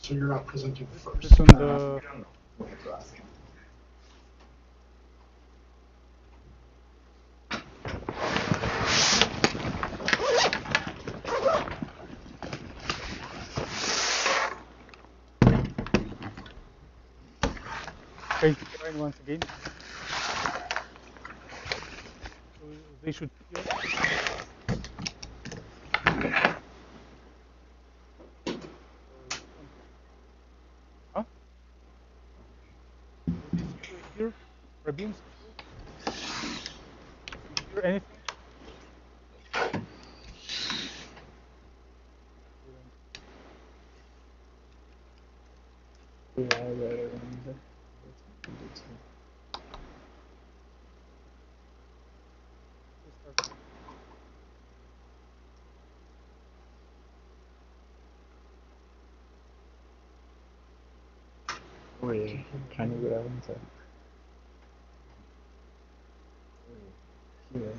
So you're not presenting first. This on the okay, try once again. So they should hear. Huh? This here, Prabin, hear anything? Oye, kann ich wieder runter. Hier.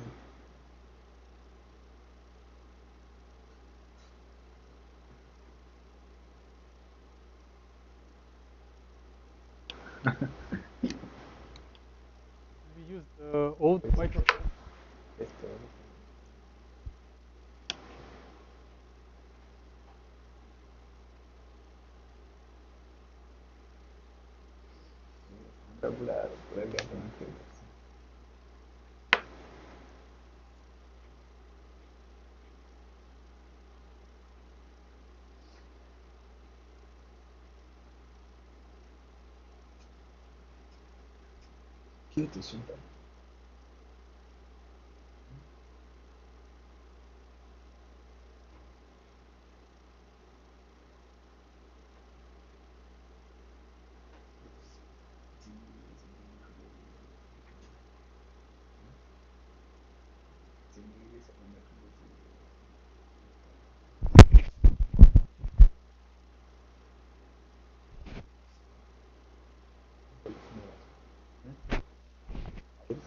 We use the old microphone. Regular, regular. Cute is super.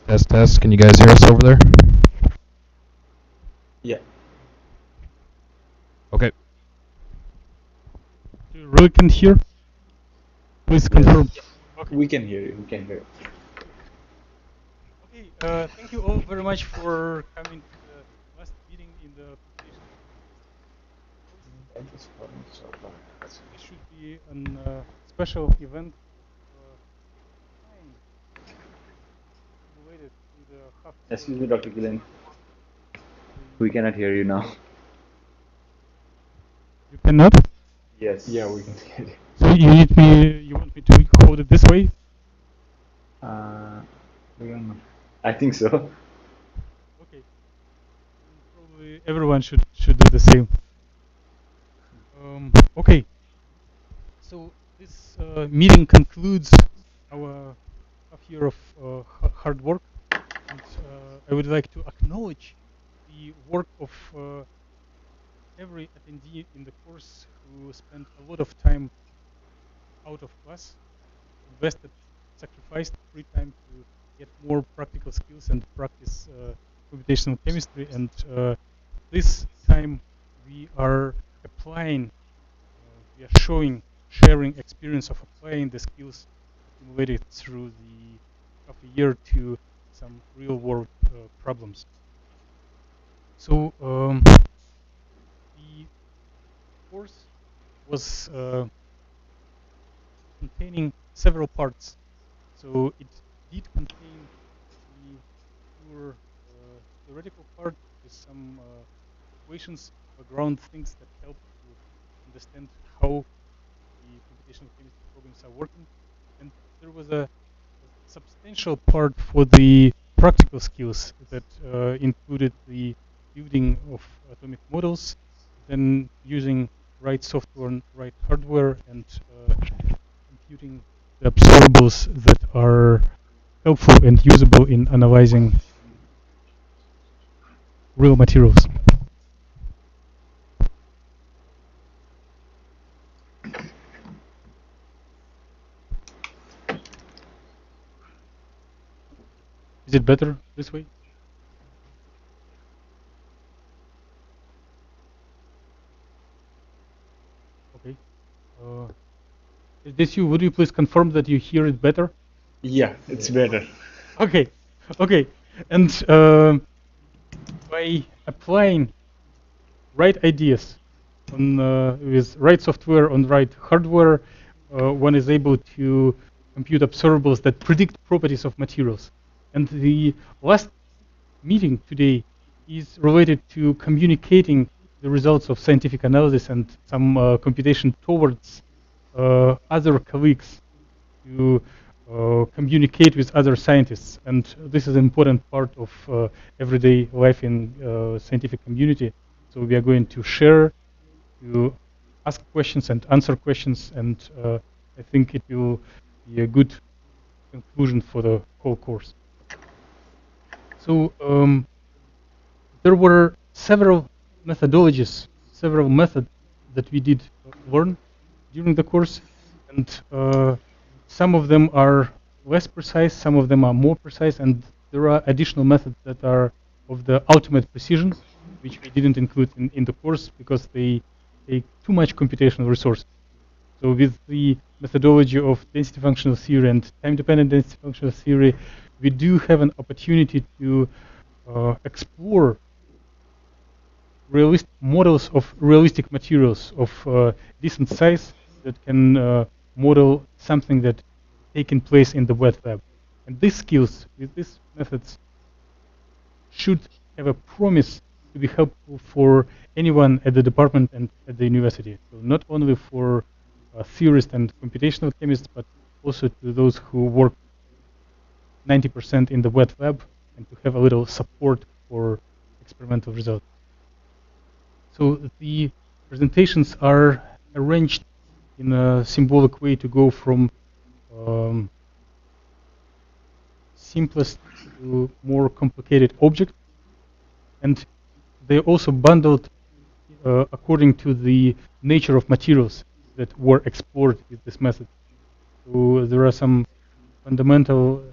Test, test. Can you guys hear us over there? Yeah. Okay. You really can't hear? Please confirm. Yes. Okay. We can hear you. We can hear you. Okay. Thank you all very much for coming to the last meeting in the computational. This should be a special event simulated in the half. Excuse me, Dr. Gillen. We cannot hear you now. You cannot? Yes. Yeah, we can hear you. So you want me to hold it this way? We don't know. I think so. Okay. Probably everyone should do the same. Okay. So this meeting concludes our half year of hard work, and I would like to acknowledge the work of every attendee in the course who spent a lot of time out of class, invested, sacrificed free time to get more practical skills and practice computational chemistry. And this time we are applying, we are sharing experience of applying the skills accumulated through the half a year to some real world problems. So the course was containing several parts. So it did contain the pure theoretical part with some equations, background things that help to understand how the computational chemistry programs are working. And there was a substantial part for the practical skills that included the building of atomic models, then using right software and right hardware, and computing the observables that are helpful and usable in analyzing real materials. Is it better this way? Okay. Is this you? Would you please confirm that you hear it better? Yeah, it's better. Okay, okay. And by applying right ideas on with right software on right hardware, one is able to compute observables that predict properties of materials. And the last meeting today is related to communicating the results of scientific analysis and some computation towards other colleagues to communicate with other scientists. And this is an important part of everyday life in scientific community. So we are going to share, to ask questions and answer questions, and I think it will be a good conclusion for the whole course. So there were several methodologies, several methods that we did learn during the course, and some of them are less precise, some of them are more precise, and there are additional methods that are of the ultimate precision, which we didn't include in the course because they take too much computational resources. So with the methodology of density functional theory and time-dependent density functional theory, we do have an opportunity to explore realistic models of realistic materials of decent size that can model something that taken place in the wet lab. And these skills with these methods should have a promise to be helpful for anyone at the department and at the university. So not only for theorists and computational chemists, but also to those who work 90% in the wet lab and to have a little support for experimental results. So the presentations are arranged in a symbolic way to go from simplest to more complicated object, and they're also bundled according to the nature of materials that were explored with this method. So there are some fundamental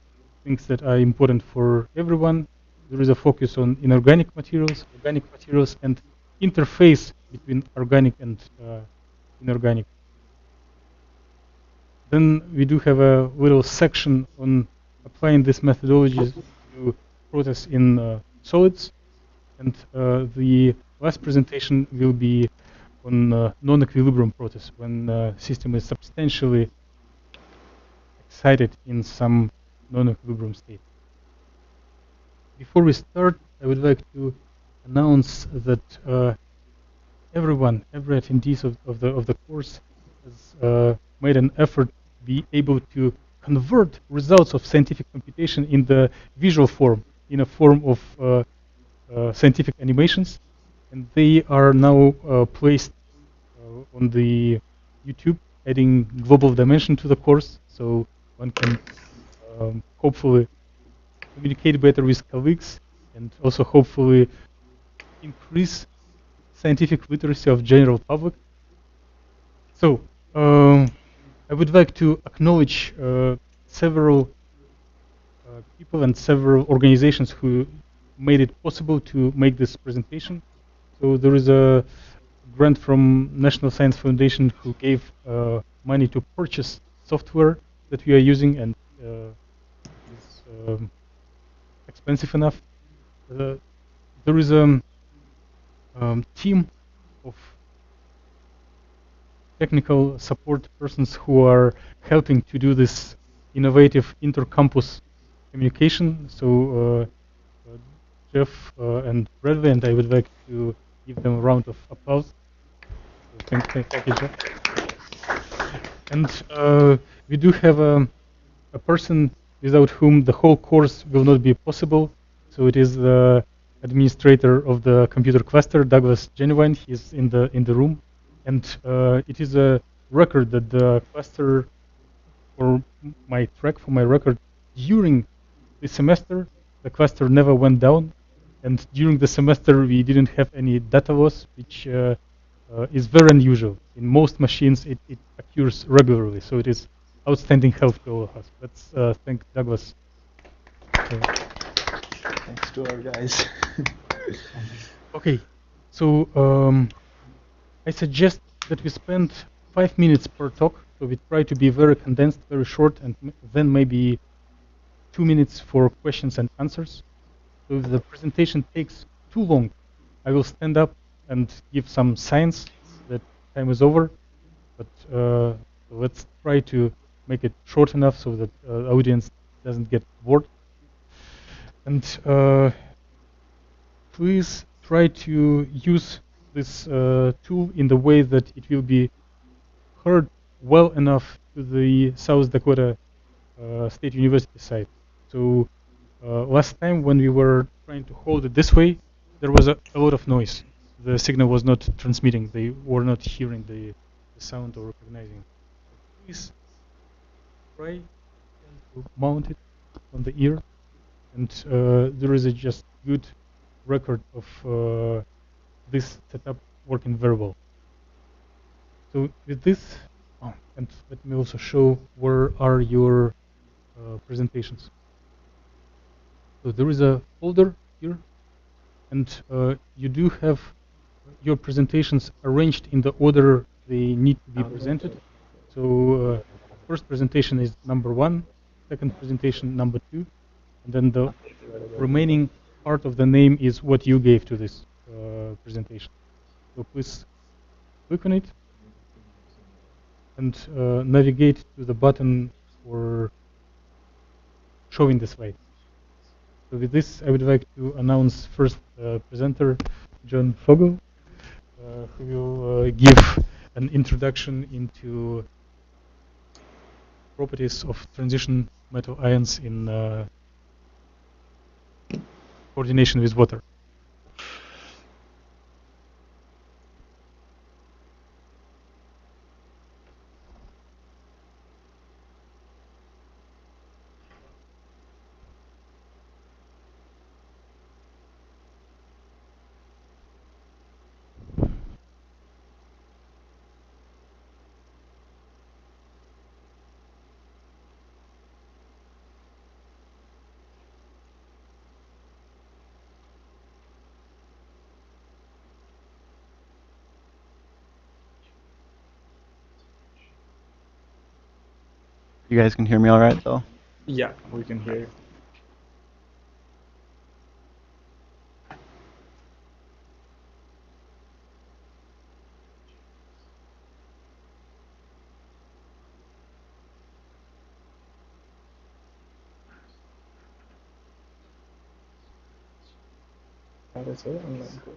things that are important for everyone. There is a focus on inorganic materials, organic materials, and interface between organic and inorganic. Then we do have a little section on applying these methodologies to process in solids, and the last presentation will be on non-equilibrium process when system is substantially excited in some non-equilibrium state. Before we start, I would like to announce that every attendees of the course has made an effort to be able to convert results of scientific computation in the visual form, in a form of scientific animations, and they are now placed on the YouTube, adding global dimension to the course, so one can hopefully communicate better with colleagues and also hopefully increase scientific literacy of general public. So I would like to acknowledge several people and several organizations who made it possible to make this presentation. So there is a grant from National Science Foundation who gave money to purchase software that we are using, and is expensive enough. There is a team of technical support persons who are helping to do this innovative inter-campus communication. So Jeff and Bradley, and I would like to give them a round of applause. So thank you, Jeff. And we do have a person without whom the whole course will not be possible. So it is the administrator of the computer cluster, Douglas Genuine. He's in the room, and it is a record that the cluster, for my record, during the semester, the cluster never went down, and during the semester we didn't have any data loss, which is very unusual. In most machines, it occurs regularly, so it is outstanding health to all of us. Let's thank Douglas. Thanks to our guys. Okay, so I suggest that we spend 5 minutes per talk, So we try to be very condensed, very short, and then maybe 2 minutes for questions and answers. So if the presentation takes too long, I will stand up and give some signs that time is over. But let's try to make it short enough so that the audience doesn't get bored. And please try to use this tool in the way that it will be heard well enough to the South Dakota State University side. So last time when we were trying to hold it this way, there was a lot of noise. The signal was not transmitting. They were not hearing the sound or recognizing. Please try to mount it on the ear, and there is a just good record of this setup working very well. So with this, and let me also show where are your presentations. So there is a folder here, and you do have your presentations arranged in the order they need to be presented. So first presentation is number 1, second presentation number 2, and then the remaining part of the name is what you gave to this presentation. So please click on it and navigate to the button for showing the slide. So with this, I would like to announce first presenter, Jon Vogel, who will give an introduction into properties of transition metal ions in coordination with water. You guys can hear me all right, though? Yeah, we can hear you. That is it. Online course.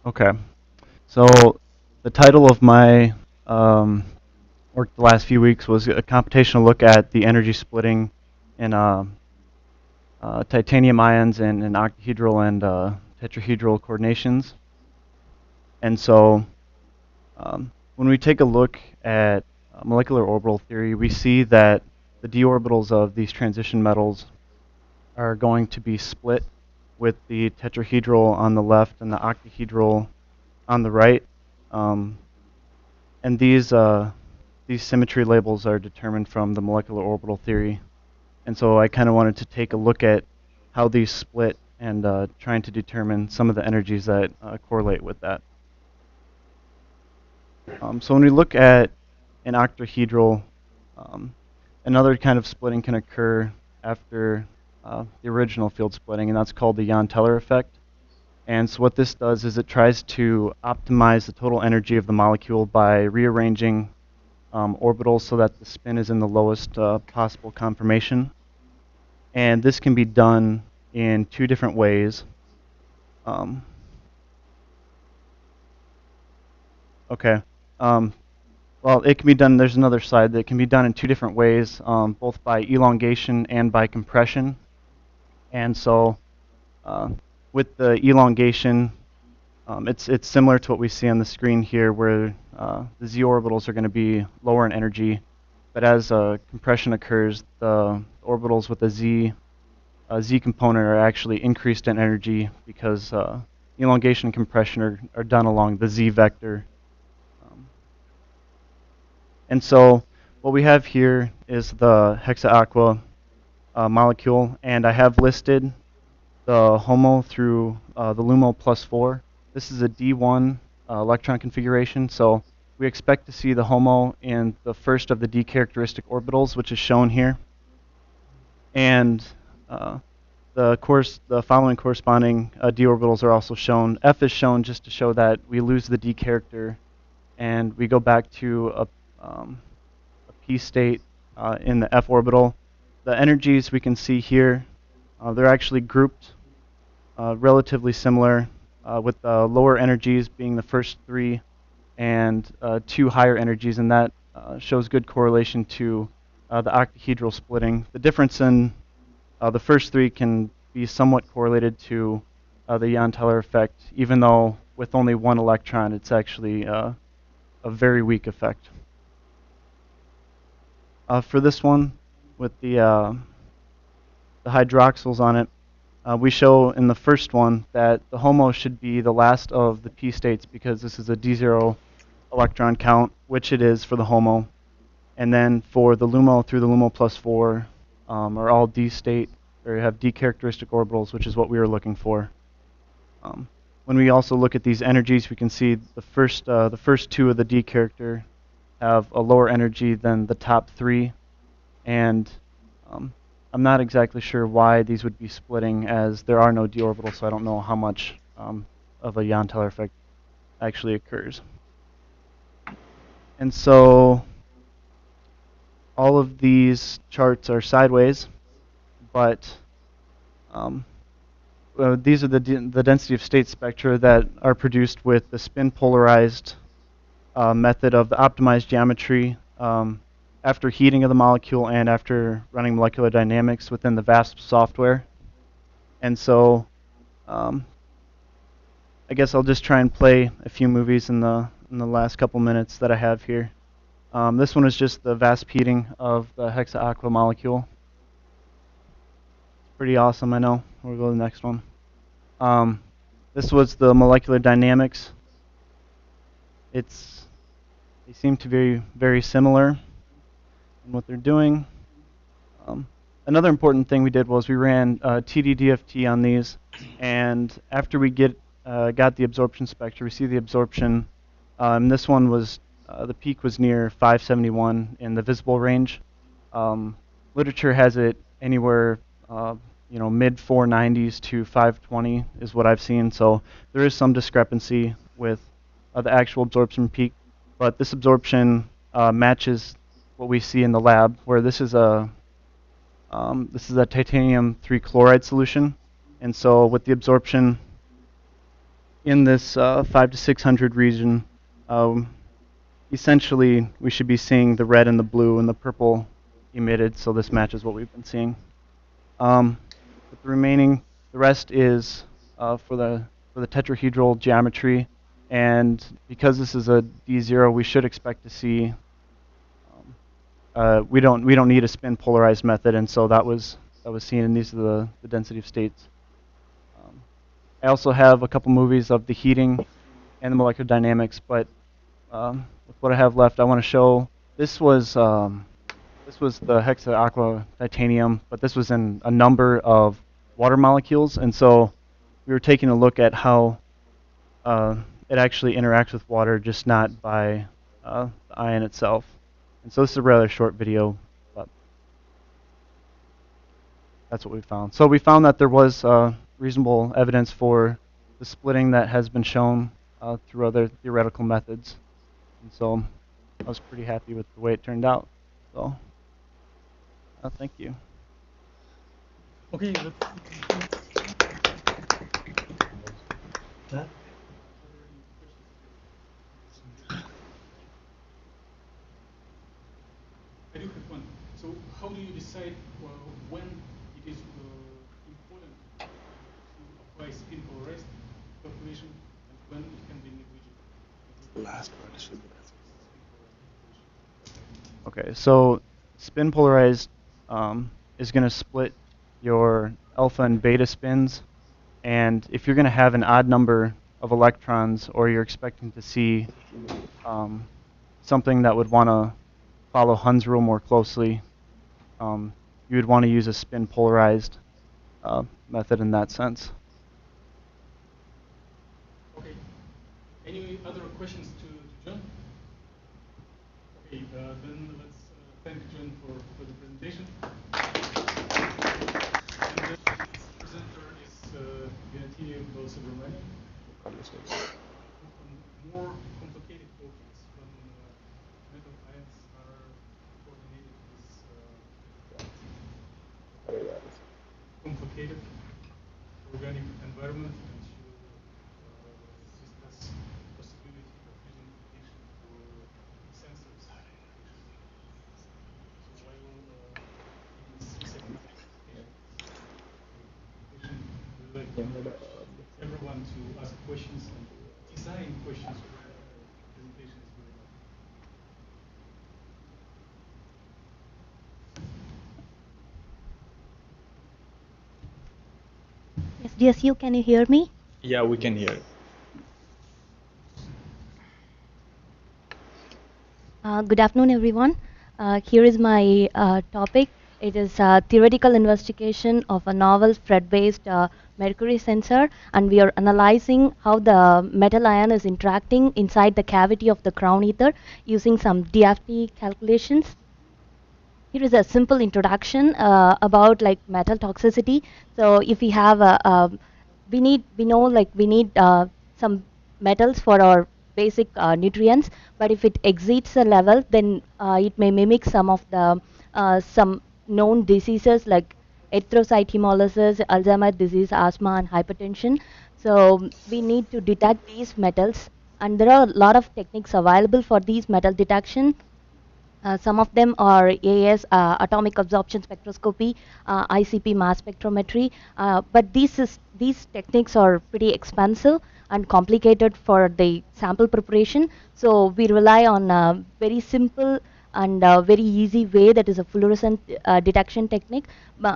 Okay. So the title of my work the last few weeks was a computational look at the energy splitting in titanium ions and in octahedral and tetrahedral coordinations. And so when we take a look at molecular orbital theory, we see that the d orbitals of these transition metals are going to be split with the tetrahedral on the left and the octahedral on the right. And these symmetry labels are determined from the molecular orbital theory. And so I kind of wanted to take a look at how these split and trying to determine some of the energies that correlate with that. So when we look at an octahedral, another kind of splitting can occur after the original field splitting, and that's called the JAHN-TELLER effect. And so what this does is it tries to optimize the total energy of the molecule by rearranging orbitals so that the spin is in the lowest possible conformation. And this can be done in 2 different ways. Okay. Well, it can be done, there's another slide that can be done in 2 different ways, both by elongation and by compression. And so with the elongation, it's similar to what we see on the screen here, where the z orbitals are going to be lower in energy. But as compression occurs, the orbitals with the z Z component are actually increased in energy because elongation and compression are done along the Z vector. And so what we have here is the hexaaqua molecule, and I have listed the HOMO through the LUMO +4. This is a D1 electron configuration, so we expect to see the HOMO in the first of the D characteristic orbitals, which is shown here. And the following corresponding D orbitals are also shown. F is shown just to show that we lose the D character, and we go back to a P state in the F orbital. The energies we can see here, they're actually grouped relatively similar, with the lower energies being the first three and two higher energies, and that shows good correlation to the octahedral splitting. The difference in the first three can be somewhat correlated to the Jon-TELLER effect, even though with only one electron, it's actually a very weak effect. For this one, with the hydroxyls on it, we show in the first one that the HOMO should be the last of the P states because this is a D0 electron count, which it is for the HOMO. And then for the LUMO through the LUMO +4 are all D state, or have D characteristic orbitals, which is what we were looking for. When we also look at these energies, we can see the first two of the D character have a lower energy than the top three, and I'm not exactly sure why these would be splitting, as there are no d orbitals, so I don't know how much of a Jon-TELLER effect actually occurs. And so all of these charts are sideways, but these are the density of state spectra that are produced with the spin polarized method of the optimized geometry after heating of the molecule and after running molecular dynamics within the VASP software. And so I guess I'll just try and play a few movies in the last couple minutes that I have here. This one is just the VASP heating of the hexaaqua molecule. Pretty awesome, I know. We'll go to the next one. This was the molecular dynamics. They seem to be very similar in what they're doing. Another important thing we did was we ran TD-DFT on these, and after we got the absorption spectra, we see the absorption. This one was the peak was near 571 in the visible range. Literature has it anywhere, mid 490s to 520 is what I've seen. So there is some discrepancy with the actual absorption peak, but this absorption matches what we see in the lab, where this is a titanium 3 chloride solution, and so with the absorption in this 5 to 600 region, essentially we should be seeing the red and the blue and the purple emitted, so this matches what we've been seeing. But the rest is for the tetrahedral geometry, and because this is a D0, we should expect to see. We don't need a spin polarized method, and so that was seen, and these are the density of states. I also have a couple movies of the heating and the molecular dynamics, but with what I have left, I want to show this was the hexaaqua titanium, but this was in a number of water molecules, and so we were taking a look at how it actually interacts with water, just not by the ion itself. And so this is a rather short video, but that's what we found. So we found that there was reasonable evidence for the splitting that has been shown through other theoretical methods. And so I was pretty happy with the way it turned out. So thank you. Okay. I do have one. So how do you decide when it is important to apply spin polarized calculation and when it can be negligible? The last part should be Okay, so spin polarized is going to split your alpha and beta spins. And if you're going to have an odd number of electrons, or you're expecting to see something that would want to follow Hund's rule more closely, you would want to use a spin polarized method in that sense. Okay. Any other questions to Jon? Okay, then let's thank Jon for the presentation. And the next presenter is Vinothiny Balasubramanian. More complicated topics when metal ions are coordinated with complicated organic environment, and she will discuss the possibility of using prediction for sensors. So I will give you 6 seconds. We would like everyone to ask questions and design questions for the presentation is going on. Yes, DSU, can you hear me? Yeah, we can hear. Good afternoon, everyone. Here is my topic. It is theoretical investigation of a novel FRED-based mercury sensor, and we are analyzing how the metal ion is interacting inside the cavity of the crown ether using some DFT calculations. Here is a simple introduction about like metal toxicity. So if we have we need some metals for our basic nutrients, but if it exceeds a level, then it may mimic some known diseases like erythrocyte hemolysis, Alzheimer's disease, asthma, and hypertension. So we need to detect these metals, and there are a lot of techniques available for these metal detection. Some of them are AS, atomic absorption spectroscopy, ICP mass spectrometry, but these techniques are pretty expensive and complicated for the sample preparation. So we rely on a very simple and very easy way, that is a fluorescent detection technique.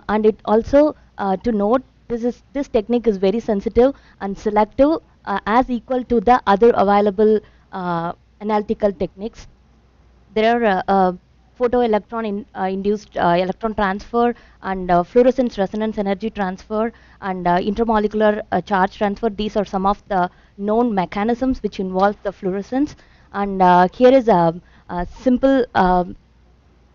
And it also to note, this technique is very sensitive and selective, as equal to the other available analytical techniques. There are induced electron transfer, and fluorescence resonance energy transfer, and intermolecular charge transfer. These are some of the known mechanisms which involve the fluorescence. And here is a simple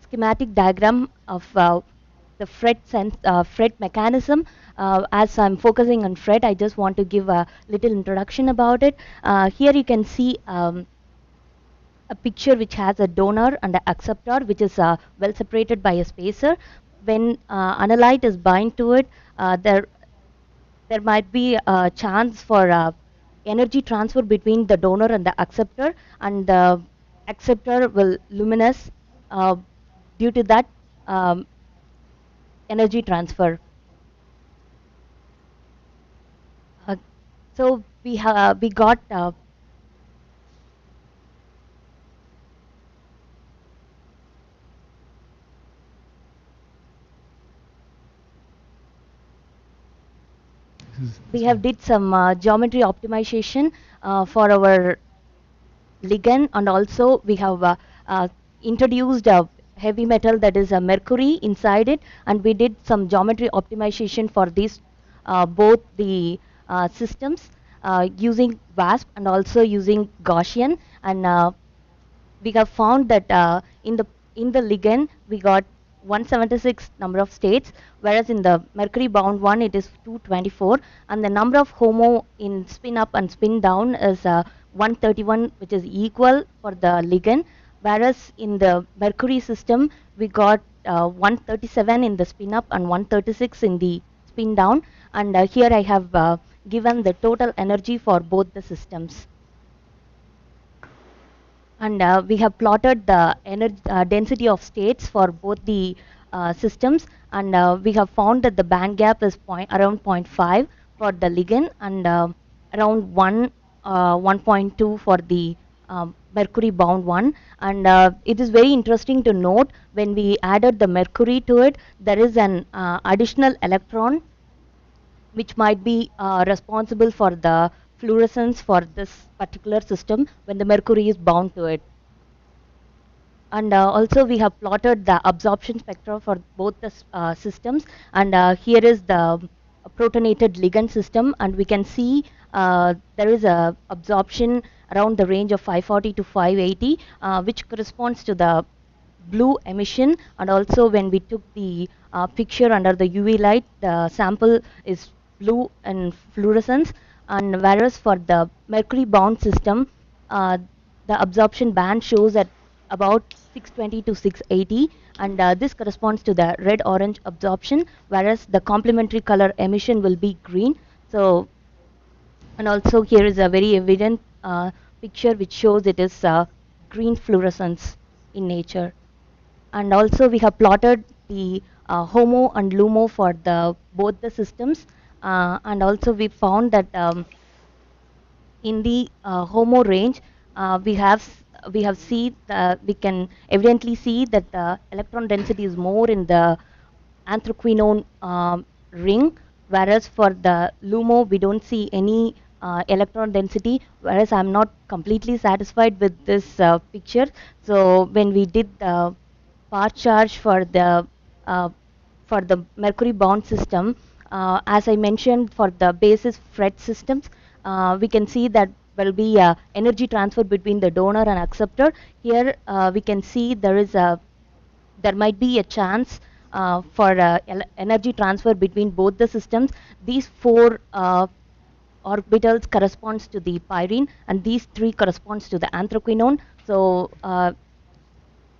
schematic diagram of the FRED mechanism. As I'm focusing on FRED, I just want to give a little introduction about it. Here you can see a picture which has a donor and an acceptor, which is well separated by a spacer. When analyte is bind to it, there might be a chance for energy transfer between the donor and the acceptor, and the acceptor will luminous due to that energy transfer. So we got we have did some geometry optimization for our ligand, and also we have introduced a heavy metal, that is a mercury, inside it, and we did some geometry optimization for these both the systems using VASP and also using Gaussian. And we have found that in the ligand we got 176 number of states, whereas in the mercury bound one it is 224, and the number of HOMO in spin up and spin down is 131, which is equal for the ligand, whereas in the mercury system we got 137 in the spin up and 136 in the spin down. And here I have given the total energy for both the systems. And we have plotted the density of states for both the systems, and we have found that the band gap is around 0.5 for the ligand, and around 1.2 for the mercury bound one, and it is very interesting to note when we added the mercury to it, there is an additional electron which might be responsible for the fluorescence for this particular system when the mercury is bound to it. And also we have plotted the absorption spectra for both the systems, and here is the protonated ligand system, and we can see there is a absorption around the range of 540 to 580, which corresponds to the blue emission, and also when we took the picture under the UV light, the sample is blue and fluorescence, and whereas for the mercury bound system, the absorption band shows at about 620 to 680, and this corresponds to the red orange absorption, whereas the complementary color emission will be green. So, and also here is a very evident picture which shows it is green fluorescence in nature. And also we have plotted the HOMO and LUMO for the both the systems, and also we found that in the HOMO range, we can evidently see that the electron density is more in the anthraquinone ring, whereas for the LUMO we don't see any electron density, whereas I'm not completely satisfied with this picture. So when we did the part charge for the mercury bound system, as I mentioned, for the basis FRED systems, we can see that there will be energy transfer between the donor and acceptor. Here we can see there might be a chance for energy transfer between both the systems. These four orbitals corresponds to the pyrene, and these three corresponds to the anthraquinone. So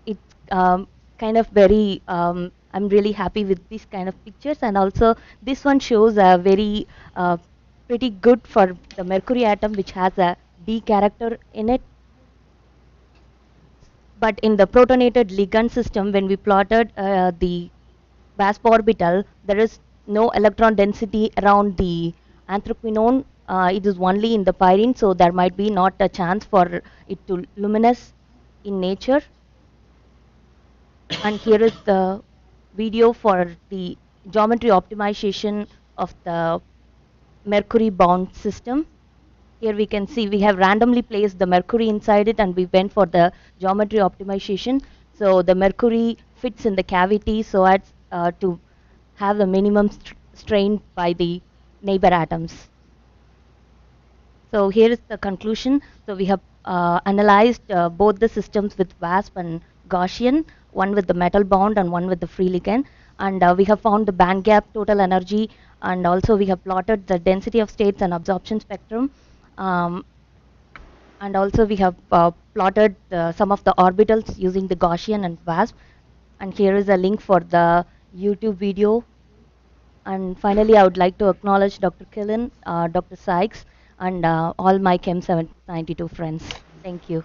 it's kind of very I'm really happy with these kind of pictures, and also this one shows a very pretty good for the mercury atom, which has a D character in it. But in the protonated ligand system, when we plotted the VASP orbital, there is no electron density around the anthraquinone. It is only in the pyrene, so there might be not a chance for it to luminous in nature. And here is the video for the geometry optimization of the mercury bound system. Here we can see we have randomly placed the mercury inside it, and we went for the geometry optimization. So the mercury fits in the cavity so as to have the minimum strain by the neighbor atoms. So here is the conclusion. So we have analyzed both the systems with VASP and Gaussian, one with the metal bound and one with the free ligand, and we have found the band gap total energy, and also we have plotted the density of states and absorption spectrum, and also we have plotted some of the orbitals using the Gaussian and VASP, and here is a link for the YouTube video. And finally, I would like to acknowledge Dr. Killen, Dr. Sykes, and all my Chem792 friends. Thank you.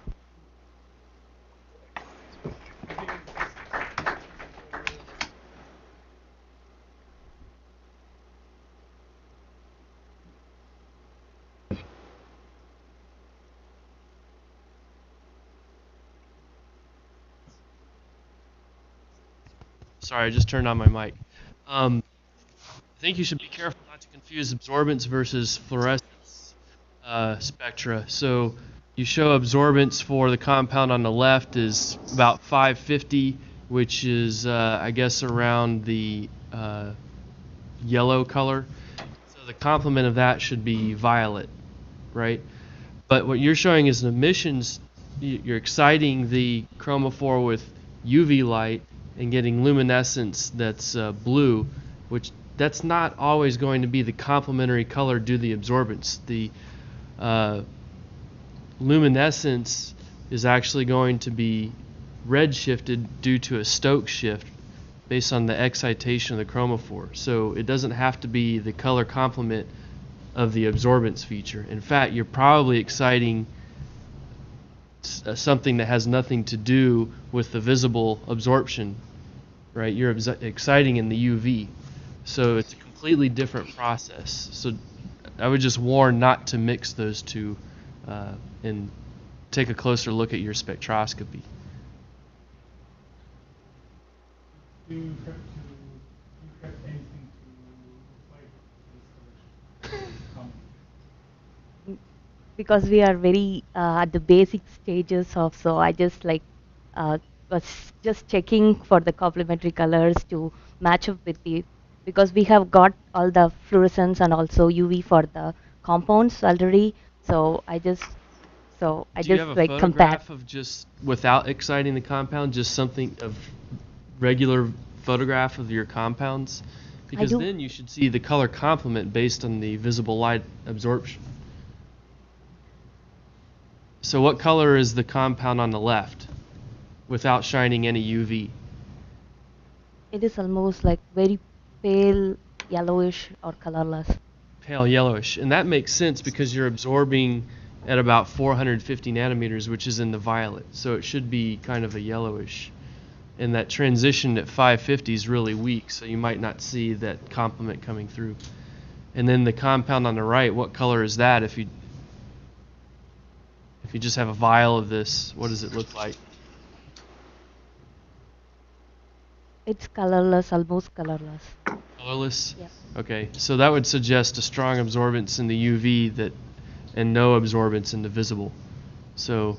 Sorry, I just turned on my mic. I think you should be careful not to confuse absorbance versus fluorescence spectra. So you show absorbance for the compound on the left is about 550, which is, I guess, around the yellow color. So the complement of that should be violet, right? But what you're showing is emissions. You're exciting the chromophore with UV light and getting luminescence that's blue, which that's not always going to be the complementary color due to the absorbance. The luminescence is actually going to be red shifted due to a Stokes shift based on the excitation of the chromophore. So it doesn't have to be the color complement of the absorbance feature. In fact, you're probably exciting something that has nothing to do with the visible absorption, right? You're exciting in the UV. So it's a completely different process. So I would just warn not to mix those two and take a closer look at your spectroscopy. Do you have anything to fight this correction? Because we are very at the basic stages of, so I just like was just checking for the complementary colors to match up with the, because we have got all the fluorescence and also UV for the compounds already. So I just Do you have a like compare. photograph of just without exciting the compound, just something of regular photograph of your compounds? Because do. then you should see the color complement based on the visible light absorption. So what color is the compound on the left without shining any UV? It is almost like very pale yellowish or colorless. Pale yellowish. And that makes sense because you're absorbing at about 450 nanometers, which is in the violet. So it should be kind of a yellowish. And that transition at 550 is really weak, so you might not see that complement coming through. And then the compound on the right, what color is that? If you just have a vial of this, what does it look like? It's colorless, almost colorless. Colorless? Yeah. Okay, so that would suggest a strong absorbance in the UV and no absorbance in the visible. So,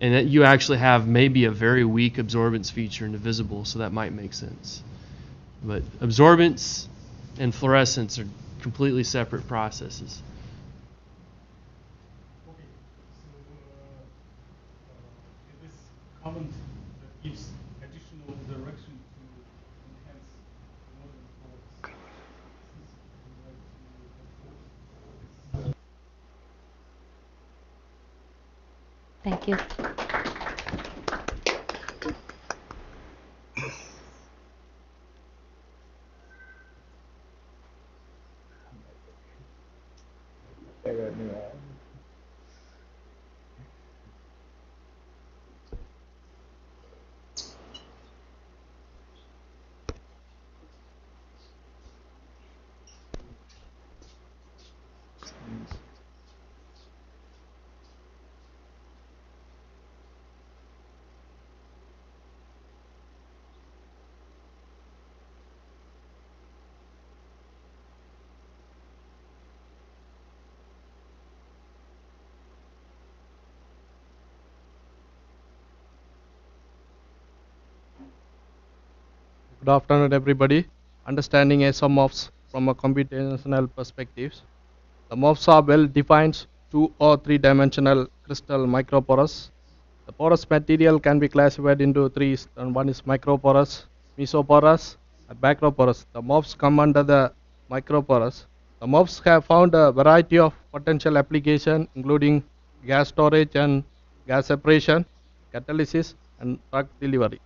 and that you actually have maybe a very weak absorbance feature in the visible, so that might make sense. But absorbance and fluorescence are completely separate processes. Okay, so this comment that gives additional direction to enhance modern thoughts. Thank you. Good afternoon, everybody. Understanding HOMO MOFs from a computational perspective. The MOFs are well defined 2 or 3 dimensional crystal microporous. The porous material can be classified into 3, and one is microporous, mesoporous, and macroporous. The MOFs come under the microporous. The MOFs have found a variety of potential application, including gas storage and gas separation, catalysis, and drug delivery.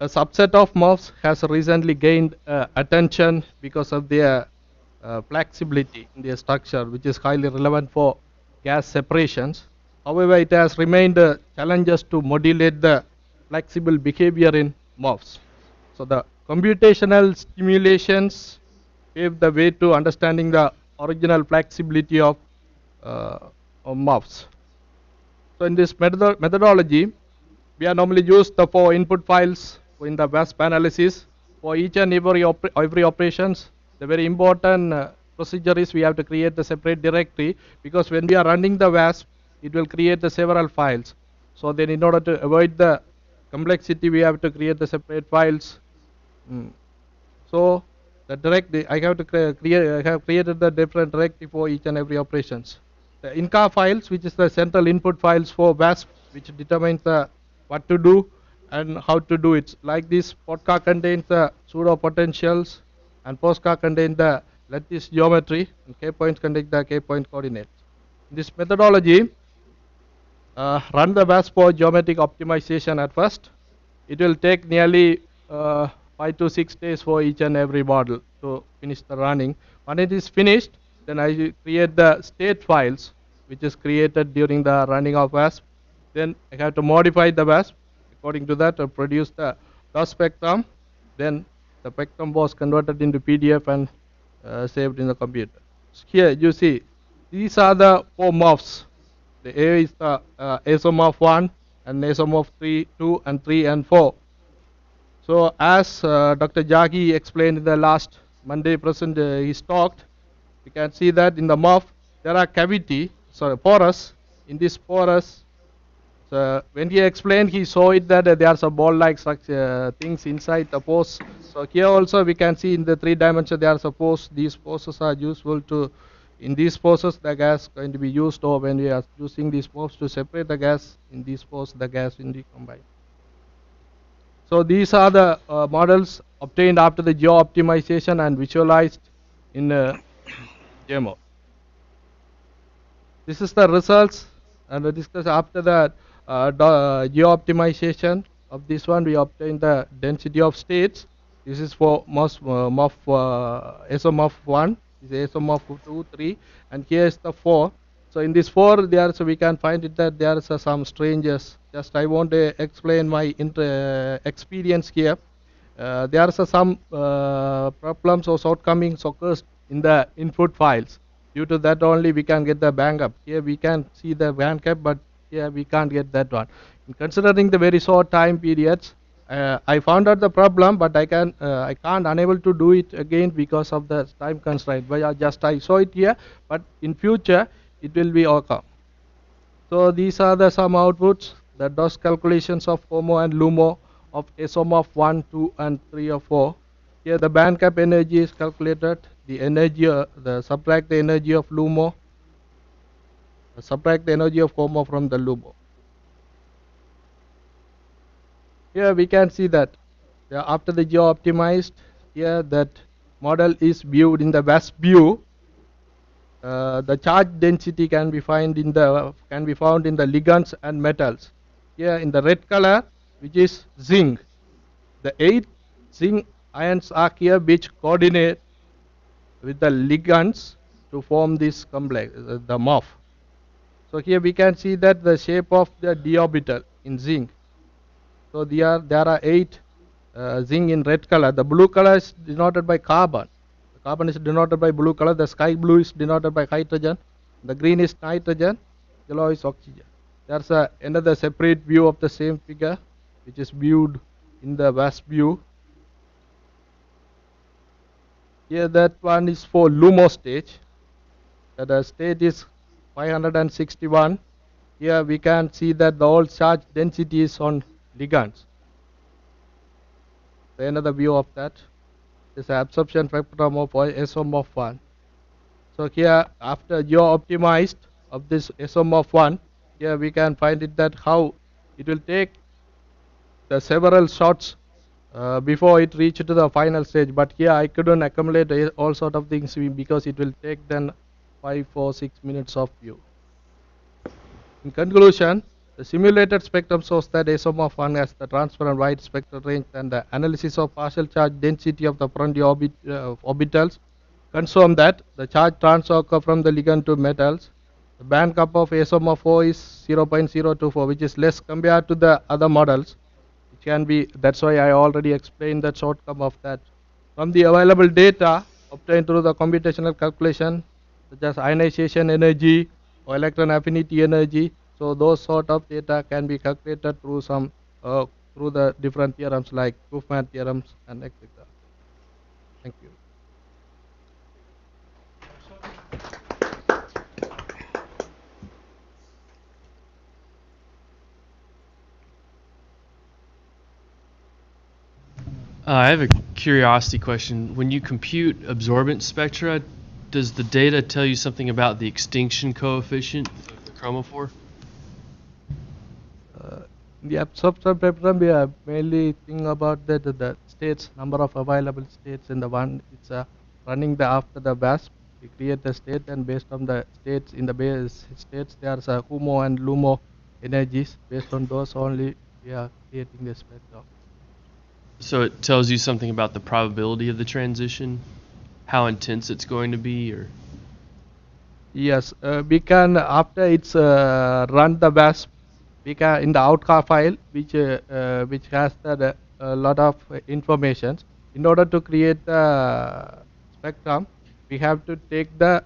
A subset of MOFs has recently gained attention because of their flexibility in their structure, which is highly relevant for gas separations. However, it has remained challenges to modulate the flexible behavior in MOFs. So the computational stimulations paved the way to understanding the original flexibility of MOFs. So in this methodology, we are normally use the 4 input files in the VASP analysis for each and every operations. The very important procedure is we have to create the separate directory, because when we are running the VASP, it will create the several files. So then in order to avoid the complexity, we have to create the separate files. So the I have created the different directory for each and every operations. The INCA files, which is the central input files for VASP, which determines what to do and how to do it. Like this, POTCA contains the pseudo potentials, and POSCA contains the lattice geometry, and K points contain the K point coordinates. In this methodology, run the VASP for geometric optimization at first. It will take nearly 5 to 6 days for each and every model to finish the running. When it is finished, then I create the state files, which is created during the running of VASP. Then I have to modify the VASP according to that to produce the dot spectrum. Then the spectrum was converted into PDF and saved in the computer. Here you see, these are the 4 MOFs The A is the Azo MOF 1 and Azo MOF 3, 2 and 3 and 4. So as Dr. Jagi explained in the last Monday his talk, we can see that in the MOF there are porous. In this porous, so when he explained, he saw it that there are some ball-like things inside the pores. So here also we can see in the 3 dimension there are suppose these pores are useful to, in these pores the gas going to be used, or when we are using these pores to separate the gas, in these pores the gas will be combined. So these are the models obtained after the geo-optimization and visualized in JMO. This is the results, and we discuss after the geo-optimization of this one. We obtain the density of states. This is for Azo MOF 1, this is Azo MOF 2, 3, and here is the 4. So in this 4, so we can find it that there are some stranges. Just I want to explain my experience here. There are some problems or shortcomings occurs in the input files. Due to that only we can get the backup. Here we can see the backup, but here we can't get that one. Considering the very short time periods, I found out the problem, but I can't unable to do it again because of the time constraint. But I saw it here, but in future it will be okay. So these are the some outputs, the DOS calculations of HOMO and LUMO of Azo MOF 1, 2 and 3 or 4. Here the band gap energy is calculated, the energy, subtract the energy of LUMO, subtract the energy of HOMO from the LUMO. Here we can see that after the geo-optimized, here that model is viewed in the VASP view. The charge density can be found in the ligands and metals. Here in the red color, which is zinc, the 8 zinc ions are here which coordinate with the ligands to form this complex, the MOF. So here we can see that the shape of the d orbital in zinc. So there are 8 zinc in red color. The blue color is denoted by carbon. The carbon is denoted by blue color. The sky blue is denoted by hydrogen. The green is nitrogen. Yellow is oxygen. There's another separate view of the same figure, which is viewed in the VASP view. Here that one is for LUMO stage. The state is 561. Here we can see that the whole charge density is on ligands. So another view of that is absorption spectrum of Azo MOF 1. So here after geo-optimized of this Azo MOF 1, here we can find it that how it will take the several shots before it reach to the final stage. But here I couldn't accumulate all sort of things because it will take then 5 or 6 minutes of view. In conclusion, the simulated spectrum shows that Azo MOF 1 has the transparent wide spectral range, and the analysis of partial charge density of the front orbitals confirm that the charge transfer occur from the ligand to metals. The band gap of Azo MOF 4 is 0.024, which is less compared to the other models. It can be, that's why I already explained the shortcome of that. From the available data obtained through the computational calculation, such as ionization energy or electron affinity energy, so those sort of data can be calculated through some through the different theorems like Proof-Math theorems and etc. Thank you. I have a curiosity question. When you compute absorbance spectra, does the data tell you something about the extinction coefficient of the chromophore? In the absorption spectrum, we are mainly thinking about the states, number of available states in the one. It's running after the VASP. We create the state, and based on the states in the base states, there's HOMO and LUMO energies. Based on those only, we are creating the spectrum. So it tells you something about the probability of the transition, how intense it's going to be, or? Yes, we can, after it's run the VASP, we can in the outcome file, which has a lot of information. In order to create the spectrum, we have to take the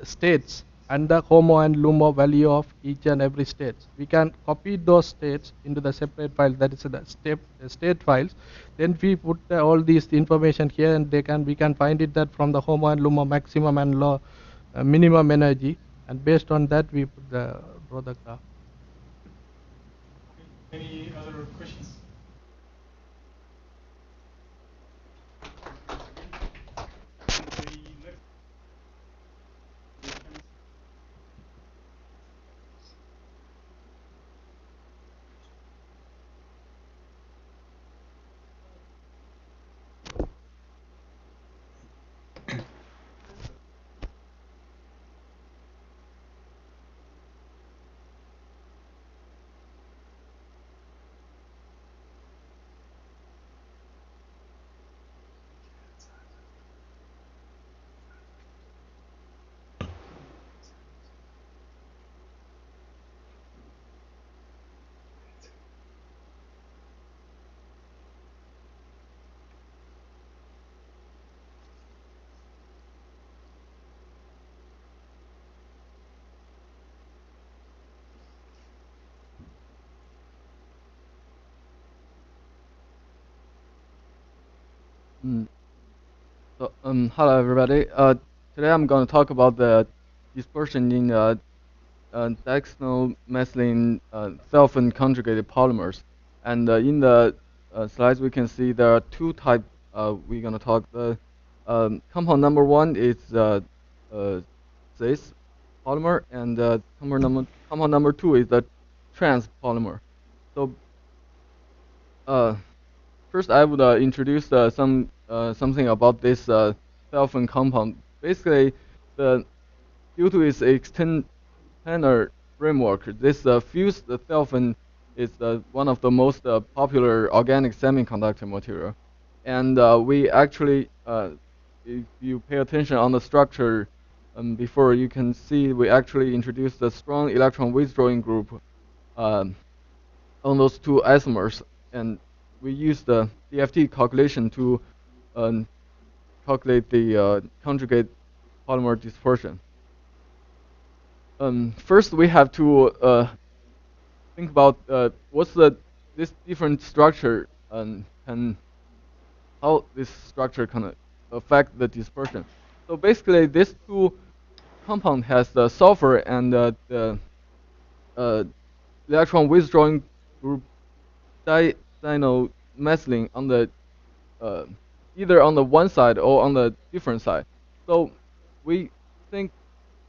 states and the HOMO and LUMO value of each and every state. We can copy those states into the separate file, that is the state files. Then we put all these information here, and we can find it that from the HOMO and LUMO maximum and minimum energy, and based on that we draw the graph. Any other questions? Hello everybody. Today I'm going to talk about the dispersion in dextromethylene sulfate conjugated polymers. And in the slides we can see there are two types. We're going to talk. The compound number one is this polymer, and compound number two is the trans polymer. So first, I would introduce something about this sulfate compound. Basically, due to its external framework, this fused sulfate is one of the most popular organic semiconductor material. And we actually, if you pay attention on the structure before, you can see we actually introduced a strong electron withdrawing group on those two isomers. And we use the DFT calculation to calculate the conjugate polymer dispersion. First, we have to think about what's this different structure and how this structure can affect the dispersion. So basically, this two compound has the sulfur and the electron withdrawing group methylene on the either on the one side or on the different side. So we think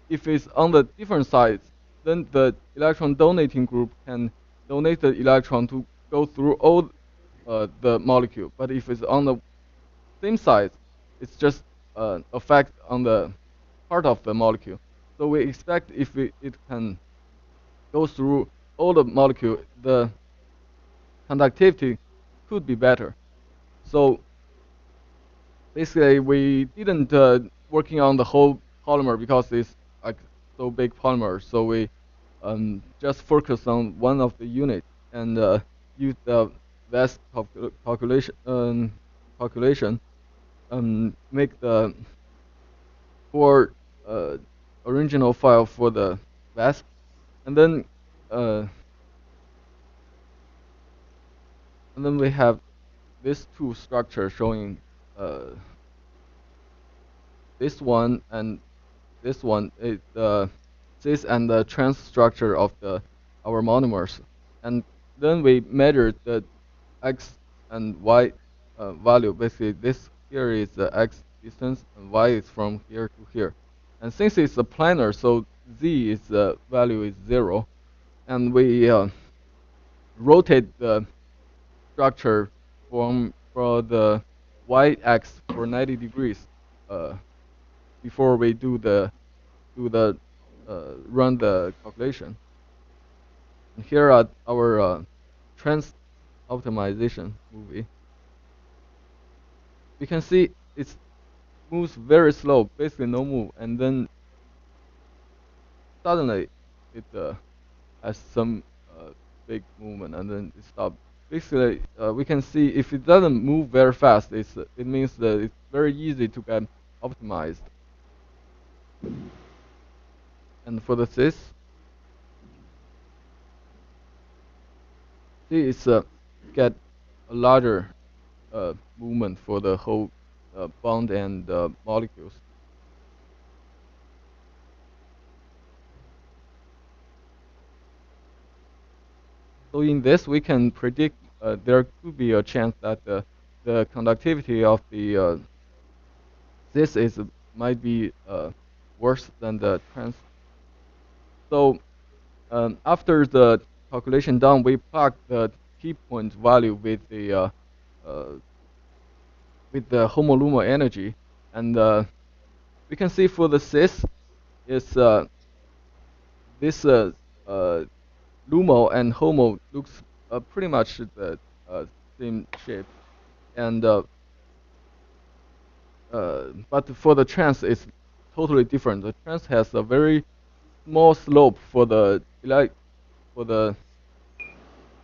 if it's on the different sides, then the electron donating group can donate the electron to go through all the molecule. But if it's on the same side, it's just effect on the part of the molecule. So we expect if it can go through all the molecule, the conductivity could be better. So basically, we didn't working on the whole polymer because it's like so big polymer. So we just focus on one of the units and use the VASP calculation, make the original file for the VASP, and then we have these two structures showing this one and this one is cis and the trans structure of our monomers, and then we measure the x and y value. Basically, this here is the x distance and y is from here to here, and since it's a planar, so z is the value is 0, and we rotate the structure for the y-axis for 90 degrees before we run the calculation. And here are our trans optimization movie. You can see it moves very slow, basically no move, and then suddenly it has some big movement, and then it stops. Basically, we can see if it doesn't move very fast, it means that it's very easy to get optimized. And for the cis, is get a larger movement for the whole bond and molecules. So in this, we can predict there could be a chance that the conductivity of the this is might be worse than the trans. So after the calculation done, we plug the key point value with the HOMO-LUMO energy, and we can see for the cis is this LUMO and HOMO looks pretty much the same shape, and but for the trans it's totally different. The trans has a very small slope for the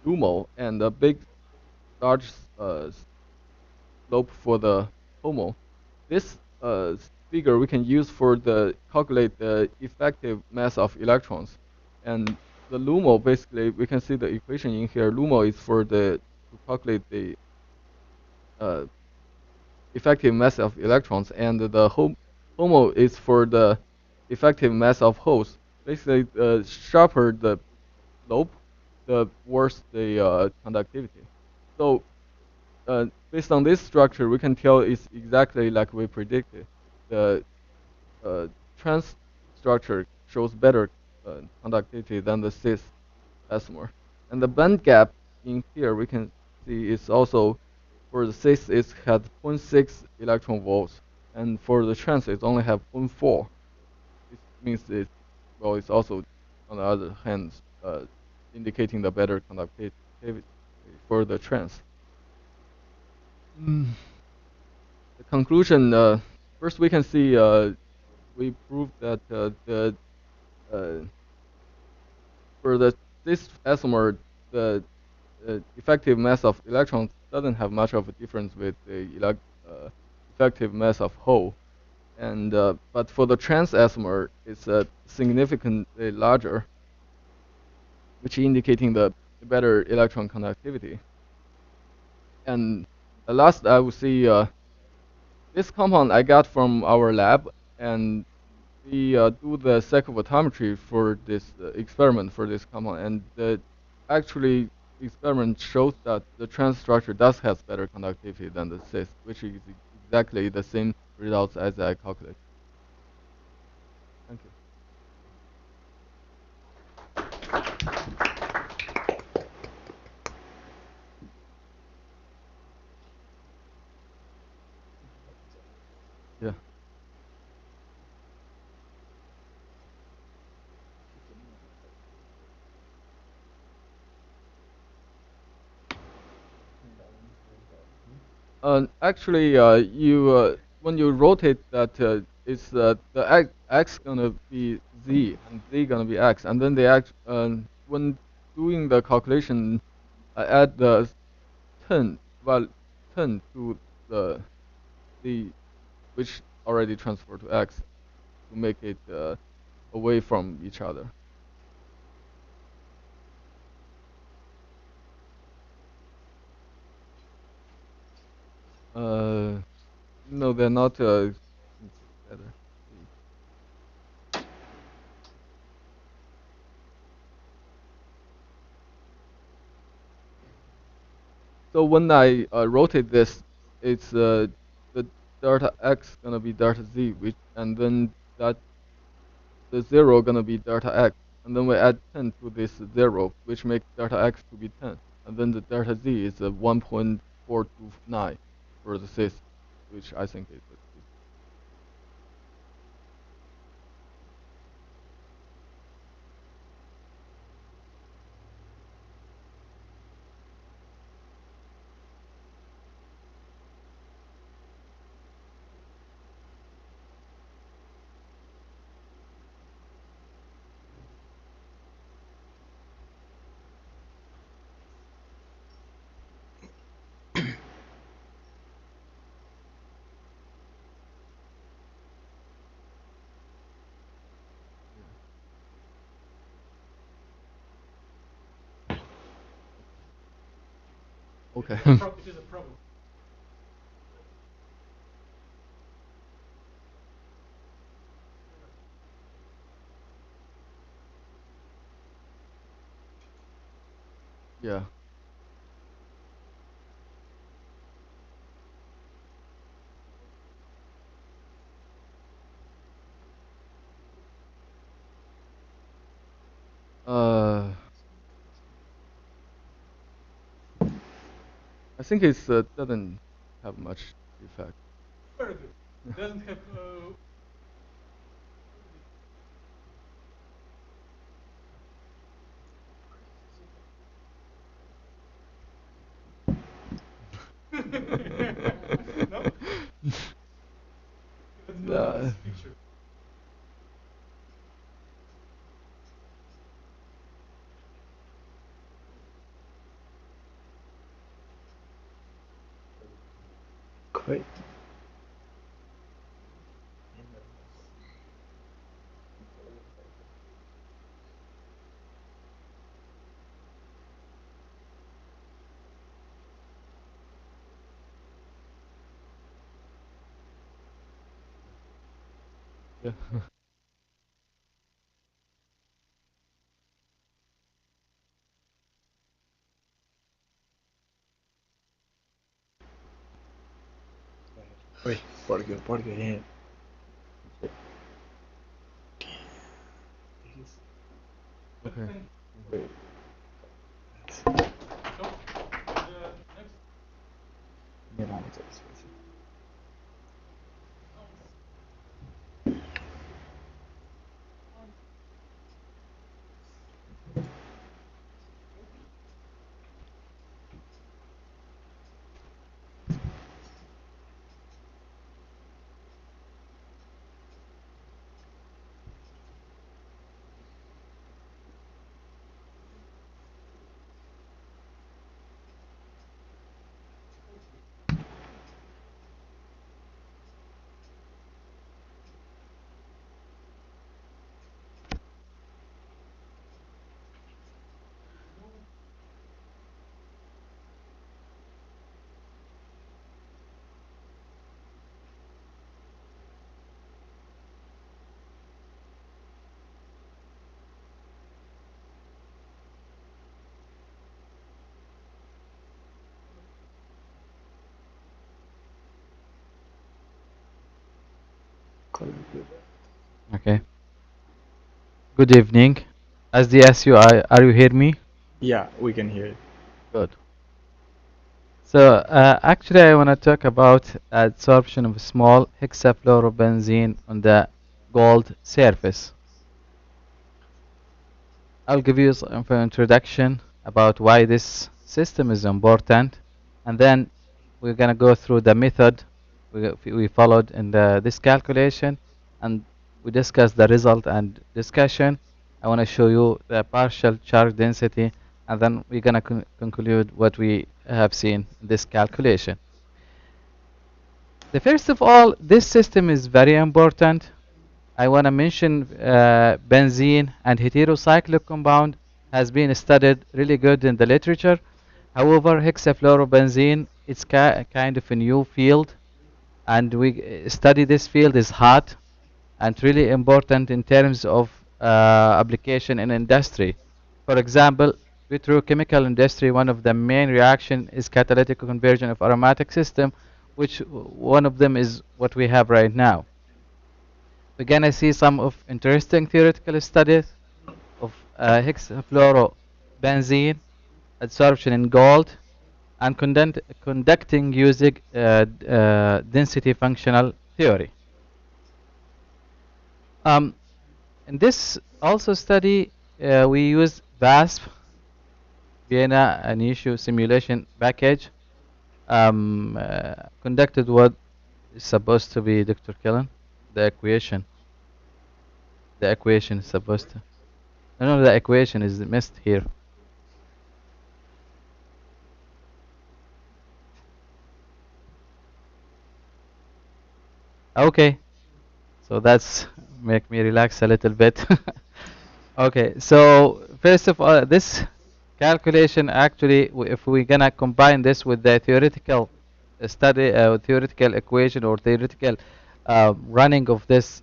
LUMO and a big large slope for the HOMO. This figure we can use for the calculate the effective mass of electrons, and the LUMO basically we can see the equation in here. LUMO is for the to calculate the effective mass of electrons, and the HOMO is for the effective mass of holes. Basically, the sharper the slope, the worse the conductivity. So based on this structure, we can tell it's exactly like we predicted. The trans structure shows better conductivity than the cis isomer. And the band gap in here we can see is also for the cis it has 0.6 electron volts, and for the trans it only have 0.4. This means it's also on the other hand indicating the better conductivity for the trans. The conclusion, first we can see we proved that for this isomer, the effective mass of electrons doesn't have much of a difference with the effective mass of hole, and but for the trans isomer, it's significantly larger, which indicating the better electron conductivity. And last, I will see this compound I got from our lab, and we do the cyclophotometry for this experiment for this compound, and the actually experiment shows that the trans structure does have better conductivity than the cis, which is exactly the same results as I calculated. Thank you. Yeah. Actually, you when you rotate that, it's the x gonna be z and z gonna be x, and then the x when doing the calculation, I add the 10 well 10 to the z, which already transferred to x to make it away from each other. No, they're not together. So when I rotate this, it's the delta x gonna be delta z, which and then that the 0 gonna be delta x, and then we add 10 to this 0, which makes delta x to be 10, and then the delta z is 1.429 for the cis, which I think is Okay. It is a problem. Yeah. I think it doesn't have much effect. Very good. It doesn't have. No? Let's look at this picture. Great. Yeah. Wait, por qué? Okay. Wait. So, next. Okay. Good evening. As the SUI, are you hear me? Yeah, we can hear it. Good. So actually, I want to talk about adsorption of small hexafluorobenzene on the gold surface. I'll give you some introduction about why this system is important, and then we're gonna go through the method we followed in this calculation, and we discuss the result and discussion. I want to show you the partial charge density, and then we're gonna conclude what we have seen in this calculation. The first of all, this system is very important. I want to mention benzene and heterocyclic compound has been studied really good in the literature. However, hexafluorobenzene it's kind of a new field, and we study this field is hot and really important in terms of application in industry. For example, petrochemical industry, one of the main reaction is catalytic conversion of aromatic system, which one of them is what we have right now. We're gonna see some of interesting theoretical studies of hexafluorobenzene, adsorption in gold, and conducting using density functional theory. Um, in this also study, we use VASP, Vienna Initio Simulation Package, conducted what is supposed to be Dr. Killen, the equation. The equation is supposed to. No, the equation is missed here. Okay, so that's make me relax a little bit. Okay, so first of all, this calculation actually, if we're gonna combine this with the theoretical study, theoretical equation or theoretical running of this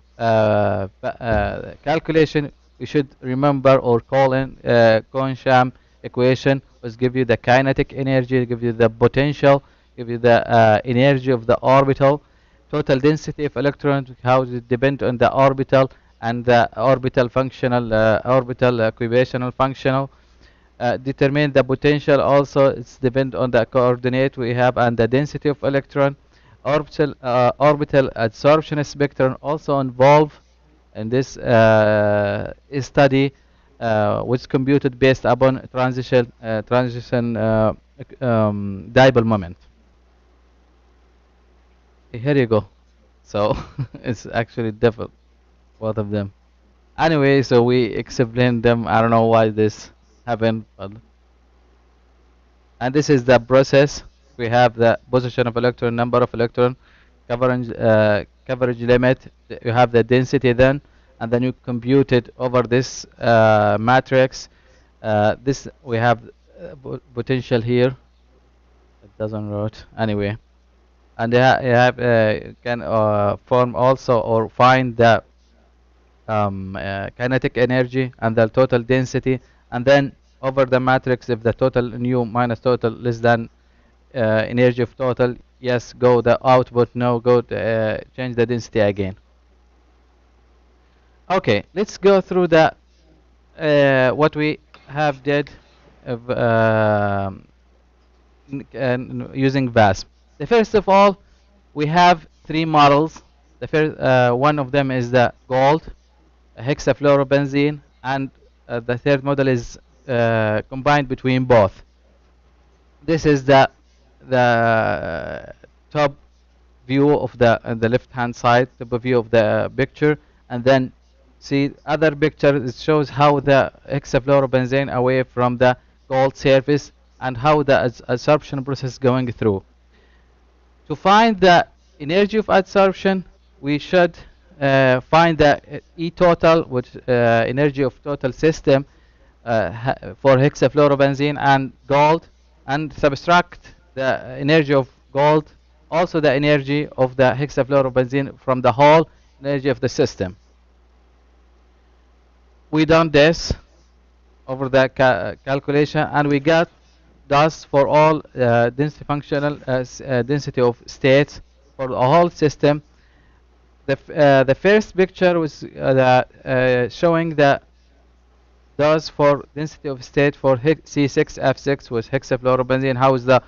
calculation, we should remember or call in Kohn-Sham equation, which give you the kinetic energy, give you the potential, give you the energy of the orbital, total density of electrons, how it depend on the orbital, and the orbital functional, orbital equational functional. Determine the potential also, it's depend on the coordinate we have and the density of electron. Orbital adsorption spectrum also involved in this study, which computed based upon transition dipole moment. Here you go. So it's actually different, both of them. Anyway, so we explained them. I don't know why this happened, but and this is the process. We have the position of electron, number of electron, coverage limit. You have the density then, and then you compute it over this matrix. This we have potential here. It doesn't write anyway, and you have can form also or find the kinetic energy and the total density, and then over the matrix, if the total nu minus total less than energy of total, yes, go the output, no, go to, change the density again. Okay, let's go through the what we have did of, using VASP. The first of all, we have three models. The first one of them is the gold, hexafluorobenzene, and the third model is combined between both. This is the top view of the left hand side, top view of the picture, and then see other picture. It shows how the hexafluorobenzene away from the gold surface and how the adsorption process is going through. To find the energy of adsorption, we should find the E total, which energy of total system for hexafluorobenzene and gold, and subtract the energy of gold, also the energy of the hexafluorobenzene from the whole energy of the system. We done this over the calculation, and we got thus for all density functional density of states for the whole system. The first picture was showing the thus for density of state for C6F6 with hexafluorobenzene, how is the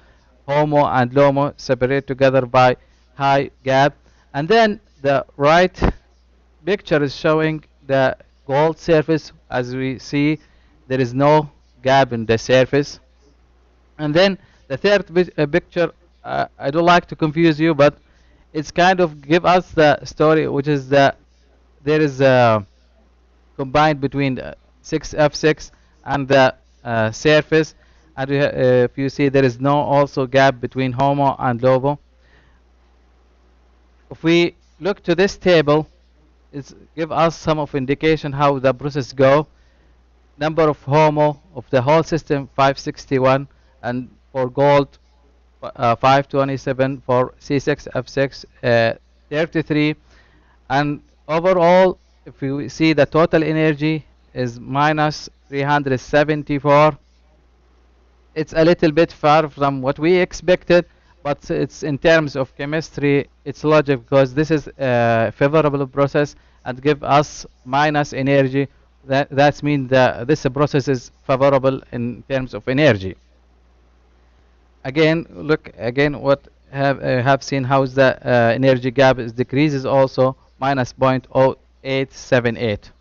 HOMO and LOMO separate together by high gap, and then the right picture is showing the gold surface. As we see, there is no gap in the surface. And then the third picture, I don't like to confuse you, but it's kind of give us the story, which is that there is a combined between 6F6 and the surface, and if you see, there is no also gap between HOMO and LOMO. If we look to this table, it's give us some of indication how the process go. Number of HOMO of the whole system 561, and for gold 527, for C6F6 33, and overall if you see the total energy is minus 374. It's a little bit far from what we expected, but it's in terms of chemistry, it's logic, because this is a favorable process and give us minus energy. That means that this process is favorable in terms of energy. Again, look again what have seen how the energy gap is decreases also minus 0.0878.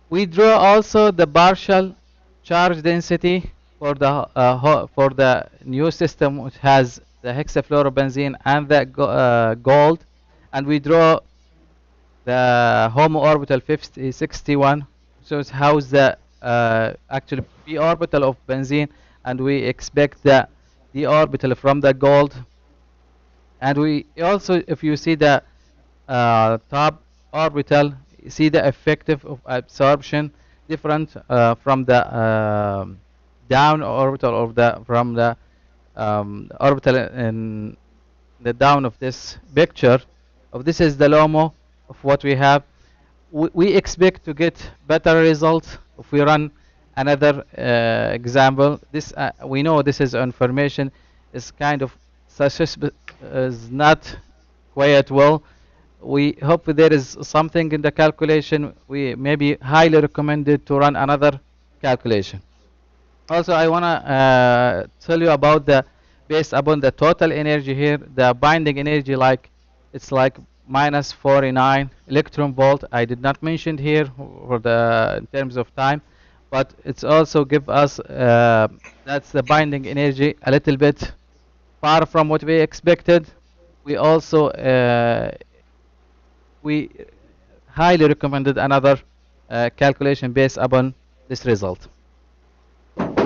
We draw also the partial charge density for the new system, which has the hexafluorobenzene and the gold, and we draw the HOMO orbital 61, shows how the actually p orbital of benzene, and we expect the d orbital from the gold. And we also, if you see the top orbital, see the effective of absorption. different from the down orbital of the from the orbital in the down of this picture of this is the LOMO of what we have. We expect to get better results if we run another example. This we know this is information is kind of is not quite well. We hope there is something in the calculation. We maybe highly recommended to run another calculation. Also, I want to tell you about the based upon the total energy here, the binding energy like it's like minus 49 electron volt. I did not mention here for the in terms of time, but it's also give us that's the binding energy a little bit far from what we expected. We also we highly recommended another calculation based upon this result.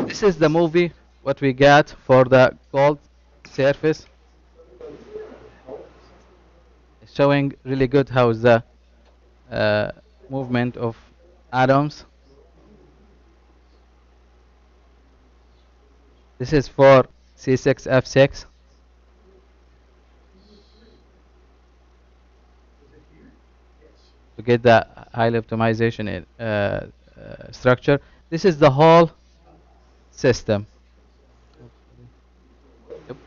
This is the movie what we got for the gold surface. It's showing really good how is the movement of atoms. This is for C6F6. To get the highly optimization in, structure. This is the whole system. Yep.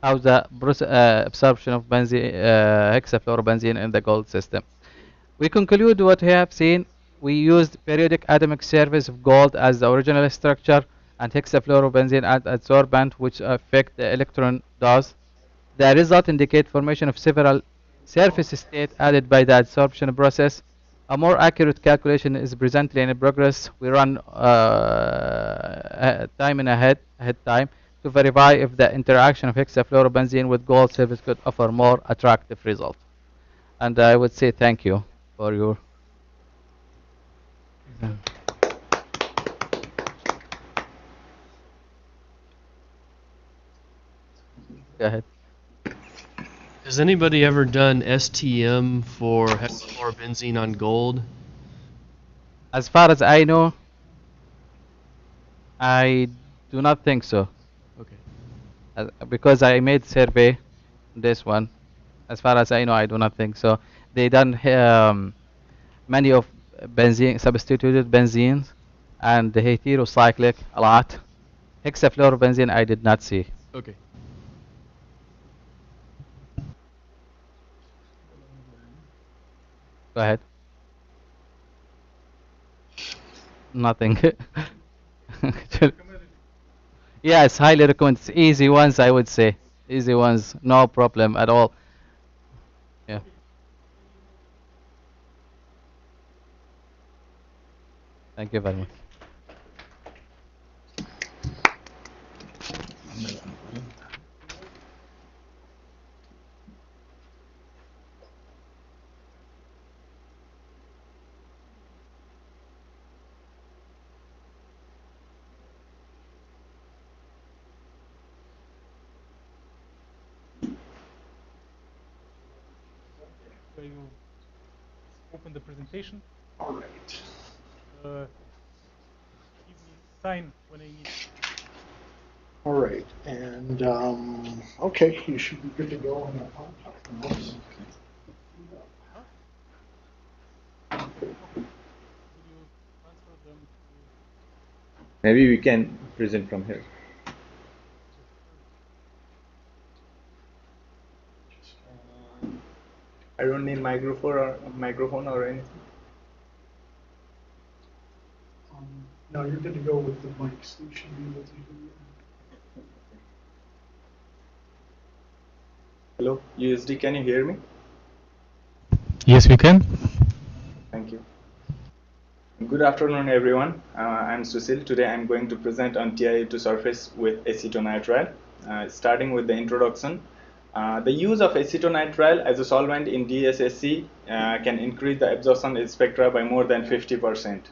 How the absorption of benzene, hexafluorobenzene in the gold system. We conclude what we have seen. We used periodic atomic series of gold as the original structure and hexafluorobenzene as adsorbent, which affect the electron dose. The result indicate formation of several surface states added by the adsorption process. A more accurate calculation is presently in progress. We run time in ahead time to verify if the interaction of hexafluorobenzene with gold surface could offer more attractive result. And I would say thank you for your. Go ahead. Has anybody ever done STM for hexafluorobenzene on gold? As far as I know, I do not think so. Okay. Because I made survey, this one. As far as I know, I do not think so. They done many of benzene, substituted benzenes, and the heterocyclic a lot. Hexafluorobenzene I did not see. Okay. Go ahead. Nothing. Yeah, it's highly recommended. It's easy ones, I would say. Easy ones, no problem at all. Yeah. Thank you very much. So you open the presentation. All right. Give me sign when I need. All right, and okay, you should be good to go on that one. Oops. Could you transfer them to? Maybe we can present from here. I don't need microphone or anything. No, you're good to go with the mics. You should be able to hear you. Hello, USD, can you hear me? Yes, we can. Thank you. Good afternoon, everyone. I'm Sushil. Today I'm going to present on TiO2 surface with acetonitrile. Starting with the introduction. The use of acetonitrile as a solvent in DSSC can increase the absorption spectra by more than 50%.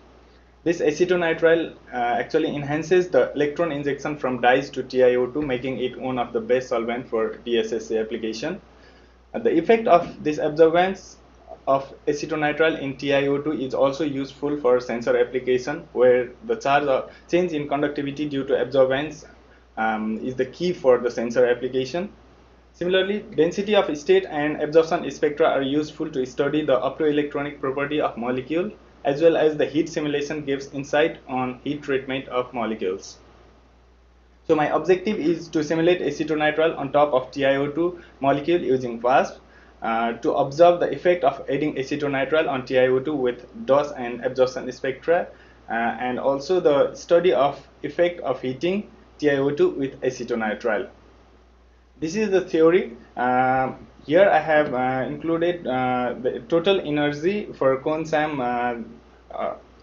This acetonitrile actually enhances the electron injection from dyes to TiO2, making it one of the best solvents for DSSC application. The effect of this absorbance of acetonitrile in TiO2 is also useful for sensor application, where the change in conductivity due to absorbance is the key for the sensor application. Similarly, density of state and absorption spectra are useful to study the optoelectronic property of molecule, as well as the heat simulation gives insight on heat treatment of molecules. So my objective is to simulate acetonitrile on top of TiO2 molecule using VASP to observe the effect of adding acetonitrile on TiO2 with dose and absorption spectra, and also the study of effect of heating TiO2 with acetonitrile. This is the theory. Here I have included the total energy for Kohn-Sam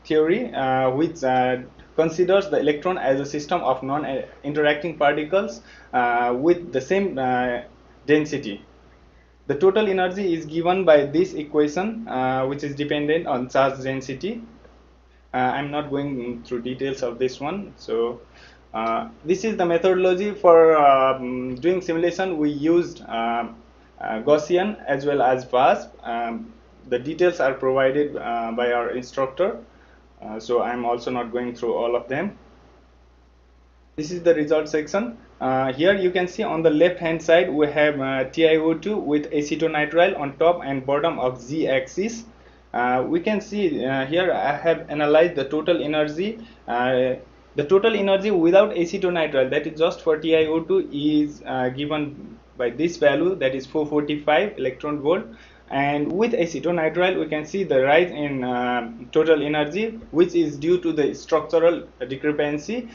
theory, which considers the electron as a system of non-interacting particles with the same density. The total energy is given by this equation, which is dependent on charge density. I'm not going through details of this one. So this is the methodology for doing simulation. We used Gaussian as well as VASP. The details are provided by our instructor. So I'm also not going through all of them. This is the result section. Here you can see on the left hand side we have TiO2 with acetonitrile on top and bottom of z-axis. We can see here I have analyzed the total energy. The total energy without acetonitrile, that is just for TiO2, is given by this value, that is 445 electron volt. And with acetonitrile, we can see the rise in total energy, which is due to the structural discrepancy.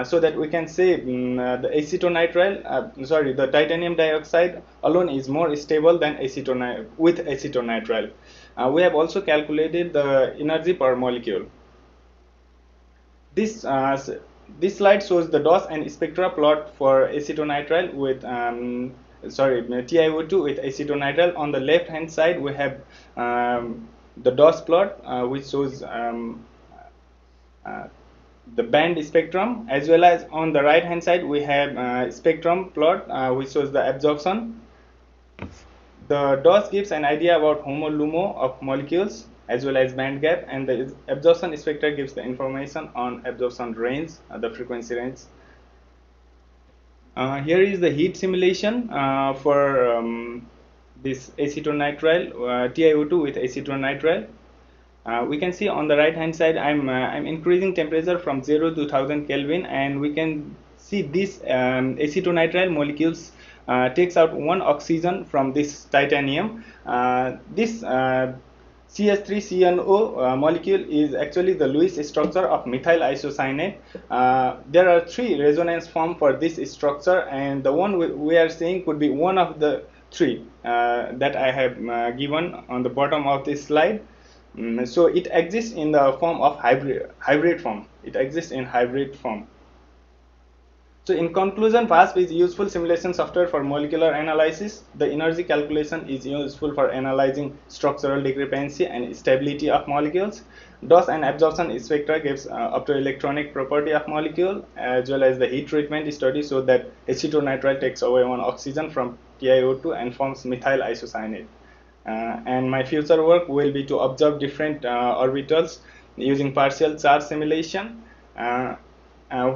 So that we can say the acetonitrile, the titanium dioxide alone is more stable than with acetonitrile. We have also calculated the energy per molecule. This slide shows the dose and spectra plot for acetonitrile with TiO2 with acetonitrile. On the left hand side we have the dose plot which shows the band spectrum, as well as on the right hand side we have spectrum plot which shows the absorption. The dose gives an idea about HOMO of molecules as well as band gap, and the absorption spectra gives the information on absorption range, the frequency range. Here is the heat simulation for this acetonitrile, TiO2 with acetonitrile. We can see on the right hand side I'm increasing temperature from 0 to 1000 Kelvin, and we can see this acetonitrile molecules takes out one oxygen from this titanium. This CH3CNO molecule is actually the Lewis structure of methyl isocyanate. There are 3 resonance forms for this structure, and the one we are seeing could be one of the 3 that I have given on the bottom of this slide. So it exists in the form of hybrid form. It exists in hybrid form. So in conclusion, VASP is useful simulation software for molecular analysis. The energy calculation is useful for analyzing structural discrepancy and stability of molecules. Dose and absorption spectra gives optoelectronic property of molecule, as well as the heat treatment study, so that acetonitrile takes away one oxygen from TiO2 and forms methyl isocyanate. And my future work will be to observe different orbitals using partial charge simulation,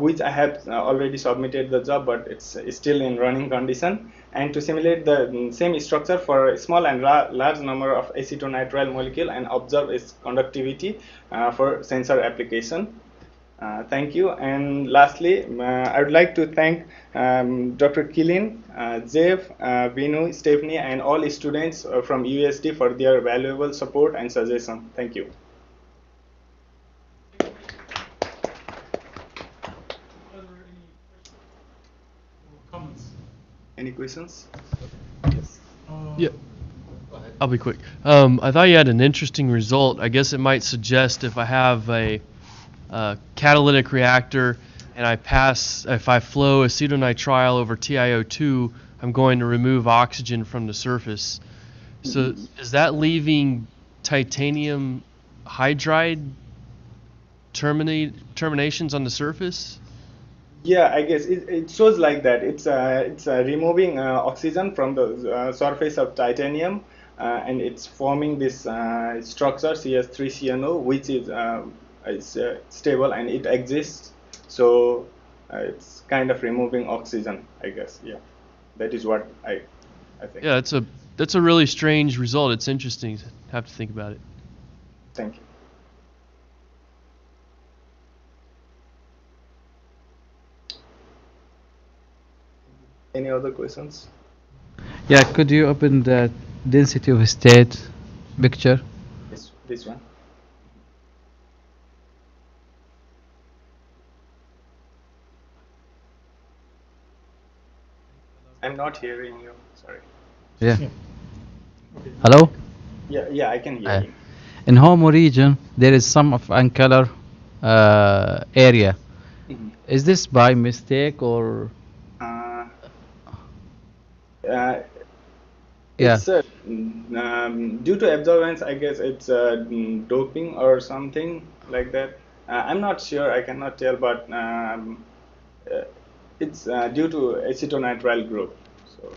which I have already submitted the job, but it's still in running condition, and to simulate the same structure for a small and large number of acetonitrile molecule and observe its conductivity for sensor application. Thank you. And lastly, I would like to thank Dr. Kilin, Jeff, Binu, Stephanie, and all students from USD for their valuable support and suggestion. Thank you. Any questions? Yes. Yeah. I'll be quick. I thought you had an interesting result. I guess it might suggest if I have a catalytic reactor and if I flow acetonitrile over TiO2, I'm going to remove oxygen from the surface. So is that leaving titanium hydride terminations on the surface? Yeah, I guess it shows like that. It's removing oxygen from the surface of titanium, and it's forming this structure CS3CNO, which is stable and it exists. So it's kind of removing oxygen, I guess. Yeah, that is what I think. Yeah, that's a really strange result. It's interesting to have to think about it. Thank you. Any other questions? Yeah, could you open the density of state picture? This one. I'm not hearing you. Sorry. Yeah. Okay. Hello? Yeah, I can hear you. In HOMO region, there is some of uncolor area. Mhm. Is this by mistake or? Yeah. Yeah. It's due to absorbance, I guess it's doping or something like that. I'm not sure. I cannot tell, but it's due to acetonitrile group. So.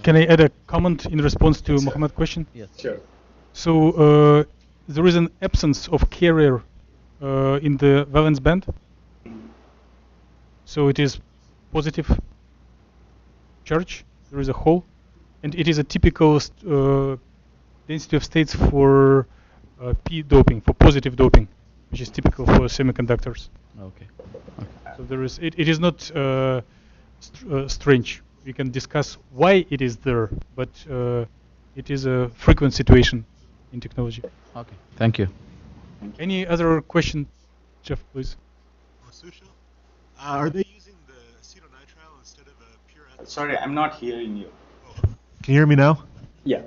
Can I add a comment in response to Mohammad's question? Yes. Sure. So there is an absence of carrier in the valence band. So it is positive charge. There is a hole, and it is a typical density of states for p doping, for positive doping, which is typical for semiconductors. Okay. So there is it is not strange. We can discuss why it is there, but it is a frequent situation in technology. Okay. Thank you. Any other question, Jeff, please? Sushil, are they using the acetonitrile instead of a pure ethanol? Sorry, I'm not hearing you. Can you hear me now? Yeah.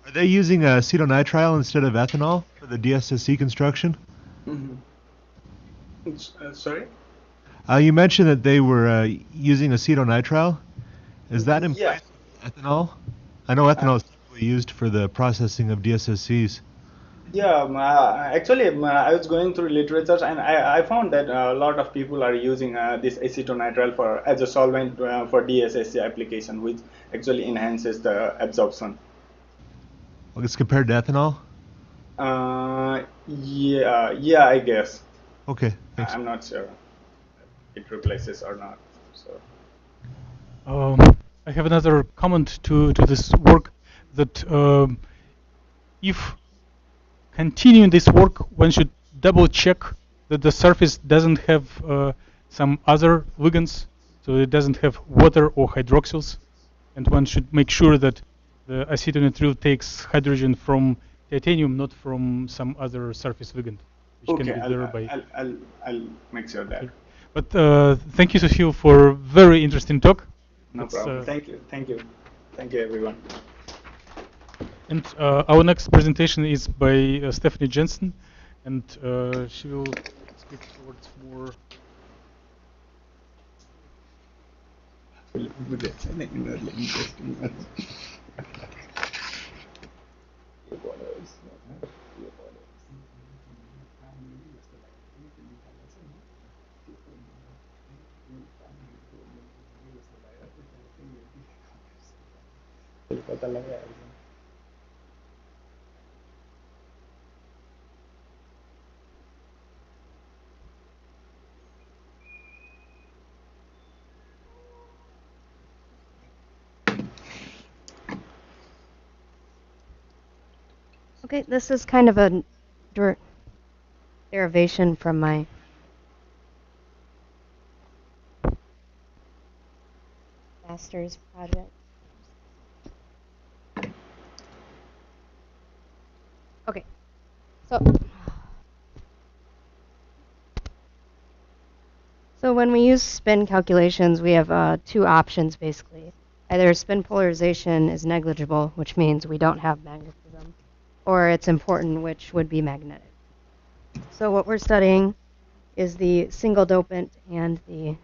Are they using acetonitrile instead of ethanol for the DSSC construction? Mm-hmm. Sorry? You mentioned that they were using acetonitrile. Is that in place of ethanol? I know ethanol is typically used for the processing of DSSCs. Yeah, actually, I was going through literature and I found that a lot of people are using this acetonitrile as a solvent for DSSC application, which actually enhances the absorption. Well, it's compared to ethanol? Yeah, I guess. Okay, thanks. I'm not sure it replaces or not. So. I have another comment to this work, that if continuing this work, one should double check that the surface doesn't have some other ligands, so it doesn't have water or hydroxyls, and one should make sure that the acetonitrile takes hydrogen from titanium, not from some other surface ligand, which Okay, can be there by. I'll make sure that. But thank you, Sushil, for a very interesting talk. No problem. Thank you, everyone. And our next presentation is by Stephanie Jensen, and she will speak towards more. Okay, this is kind of a derivation from my master's project. Okay, so when we use spin calculations, we have two options basically. Either spin polarization is negligible, which means we don't have magnetism, or it's important, which would be magnetic. So what we're studying is the single dopant and the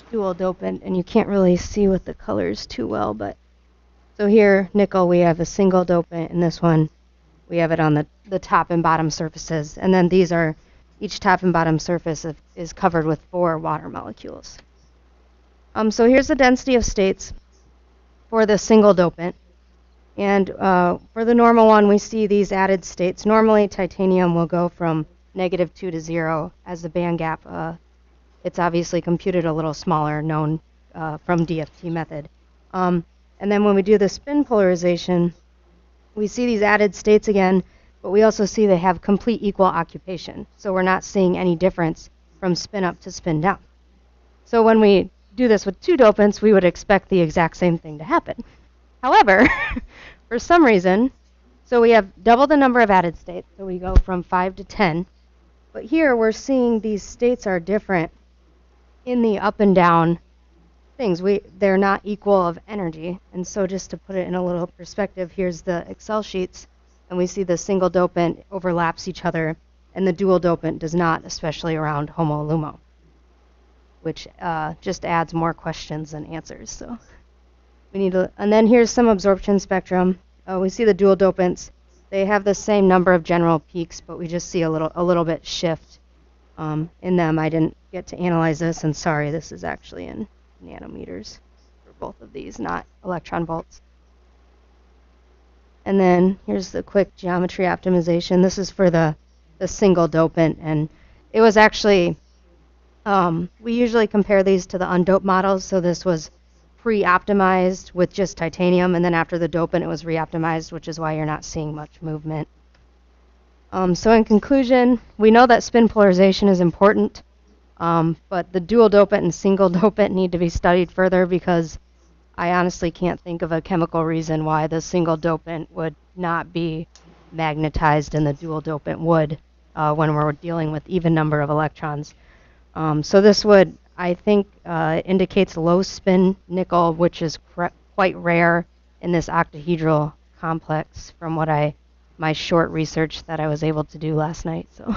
dual dopant, and you can't really see with the colors too well, but so here, nickel, we have a single dopant, and this one, we have it on the top and bottom surfaces, and then these are each top and bottom surface is covered with 4 water molecules. So here's the density of states for the single dopant. And for the normal one, we see these added states. Normally, titanium will go from -2 to 0 as the band gap. It's obviously computed a little smaller, known from DFT method. And then when we do the spin polarization, we see these added states again, but we also see they have complete equal occupation. So we're not seeing any difference from spin up to spin down. So when we do this with 2 dopants, we would expect the exact same thing to happen. However, for some reason, so we have double the number of added states, so we go from 5 to 10. But here we're seeing these states are different in the up and down things. They're not equal of energy. And so just to put it in a little perspective, here's the Excel sheets, and we see the single dopant overlaps each other, and the dual dopant does not, especially around HOMO LUMO, which just adds more questions than answers. So we need to, and then here's some absorption spectrum. We see the dual dopants. They have the same number of general peaks, but we just see a little bit shift in them. I didn't get to analyze this, and sorry, this is actually in nanometers for both of these, not electron volts. And then here's the quick geometry optimization. This is for the single dopant, and it was actually, we usually compare these to the undoped models, so this was pre-optimized with just titanium, and then after the dopant it was re-optimized, which is why you're not seeing much movement. So in conclusion, we know that spin polarization is important, but the dual dopant and single dopant need to be studied further, because I honestly can't think of a chemical reason why the single dopant would not be magnetized and the dual dopant would when we're dealing with even number of electrons. So this would, I think, indicates low spin nickel, which is quite rare in this octahedral complex from what my short research that I was able to do last night. So,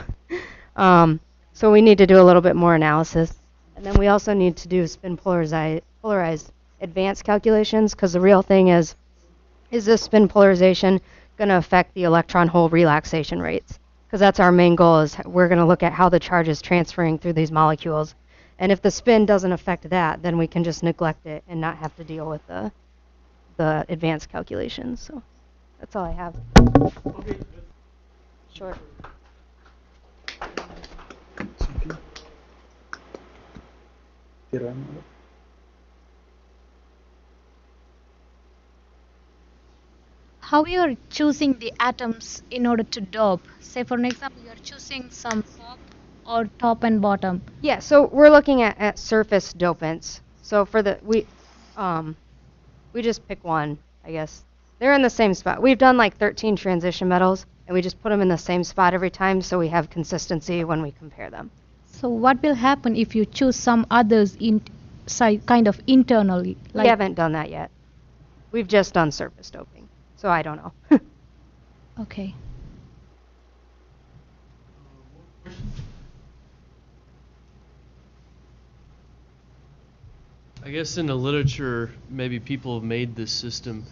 so we need to do a little bit more analysis. And then we also need to do spin polarized advanced calculations, because the real thing is this spin polarization going to affect the electron hole relaxation rates? Because that's our main goal, is we're going to look at how the charge is transferring through these molecules. And if the spin doesn't affect that, then we can just neglect it and not have to deal with the advanced calculations. So that's all I have. Okay. Sure. How you are choosing the atoms in order to dope? Say, for an example, you are choosing some top or top and bottom. Yeah, so we're looking at surface dopants. So for we just pick one, I guess. They're in the same spot. We've done like 13 transition metals, and we just put them in the same spot every time, so we have consistency when we compare them. So what will happen if you choose some others kind of internally? We haven't done that yet. We've just done surface doping, so I don't know. Okay. I guess in the literature, maybe people have made this system.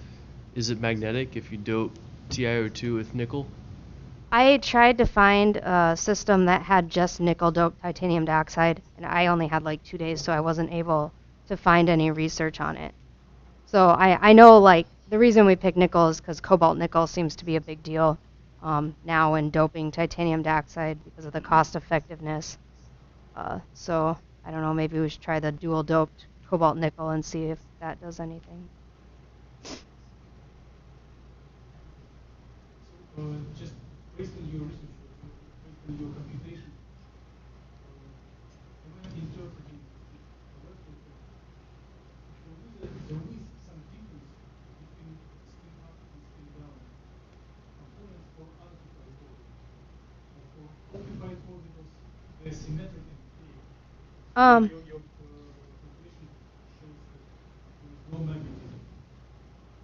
Is it magnetic if you dope TiO2 with nickel? I tried to find a system that had just nickel-doped titanium dioxide, and I only had like 2 days, so I wasn't able to find any research on it. So I know, like, the reason we picked nickel is because cobalt nickel seems to be a big deal now in doping titanium dioxide because of the cost effectiveness. So I don't know, maybe we should try the dual-doped cobalt nickel and see if that does anything. Just based on your research, based on your computation, when interpreting there is some difference between spin up and spin down components for unoccupied orbitals. For occupied orbitals, they're symmetric and clear. Your calculation shows that there is no magnetism.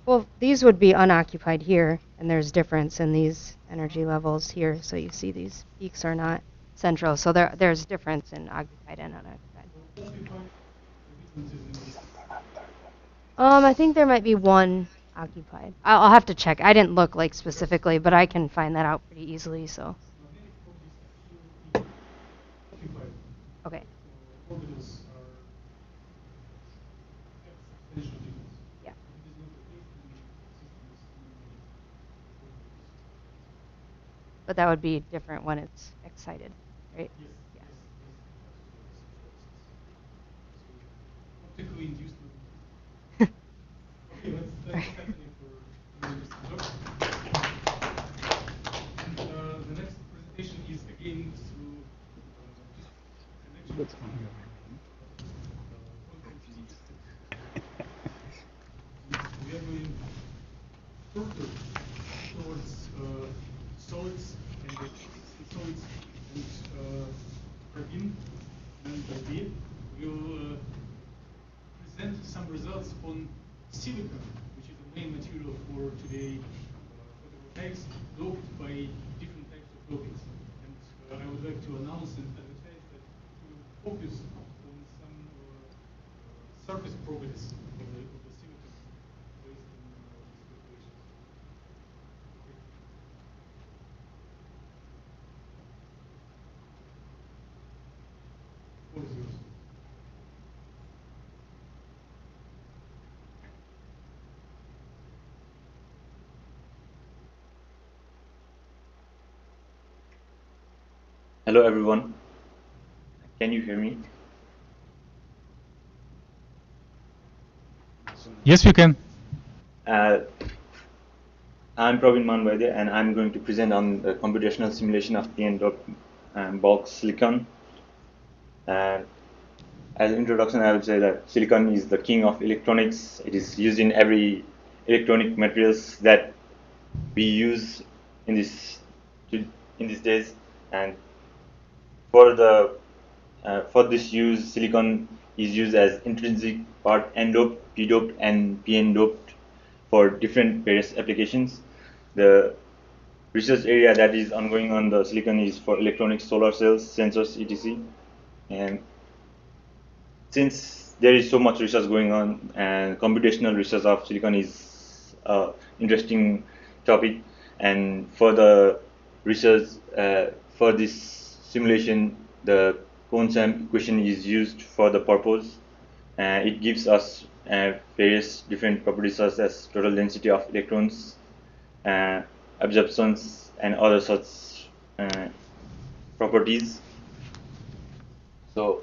Well, these would be unoccupied here, and there's difference in these energy levels here. So you see these peaks are not central. So there's difference in occupied and unoccupied. I think there might be one occupied. I'll have to check. I didn't look like specifically, but I can find that out pretty easily. So. simplified. Okay. Orbitals are have substantial difference. Yeah. If it is not the case, then the system is orbitals. But that would be different when it's excited, right? Yes. Yeah. So optically induced. Okay, that's happening for interesting talk. And the next presentation is again through connection. That's fine. We are going further towards solids and solids and Prabin and Baidia. We will present some results on silicon, which is the main material for today photovoltaics, doped by different types of dopings. And I would like to announce and advertise that we will focus on some surface properties of the silicon based on these calculations. Okay. What is yours? Hello everyone. Can you hear me? Yes, you can. I'm Prabin Baidia, and I'm going to present on the computational simulation of p-n dot bulk silicon. As an introduction, I would say that silicon is the king of electronics. It is used in every electronic materials that we use in these days, and for this use, silicon is used as intrinsic part n-doped, p-doped, and p-n-doped for different various applications. The research area that is ongoing on the silicon is for electronics, solar cells, sensors, etc. And since there is so much research going on, and computational research of silicon is an interesting topic, and for the research for this simulation, the Cohn-Sam equation is used for the purpose. It gives us various different properties such as total density of electrons, absorptions, and other such properties. So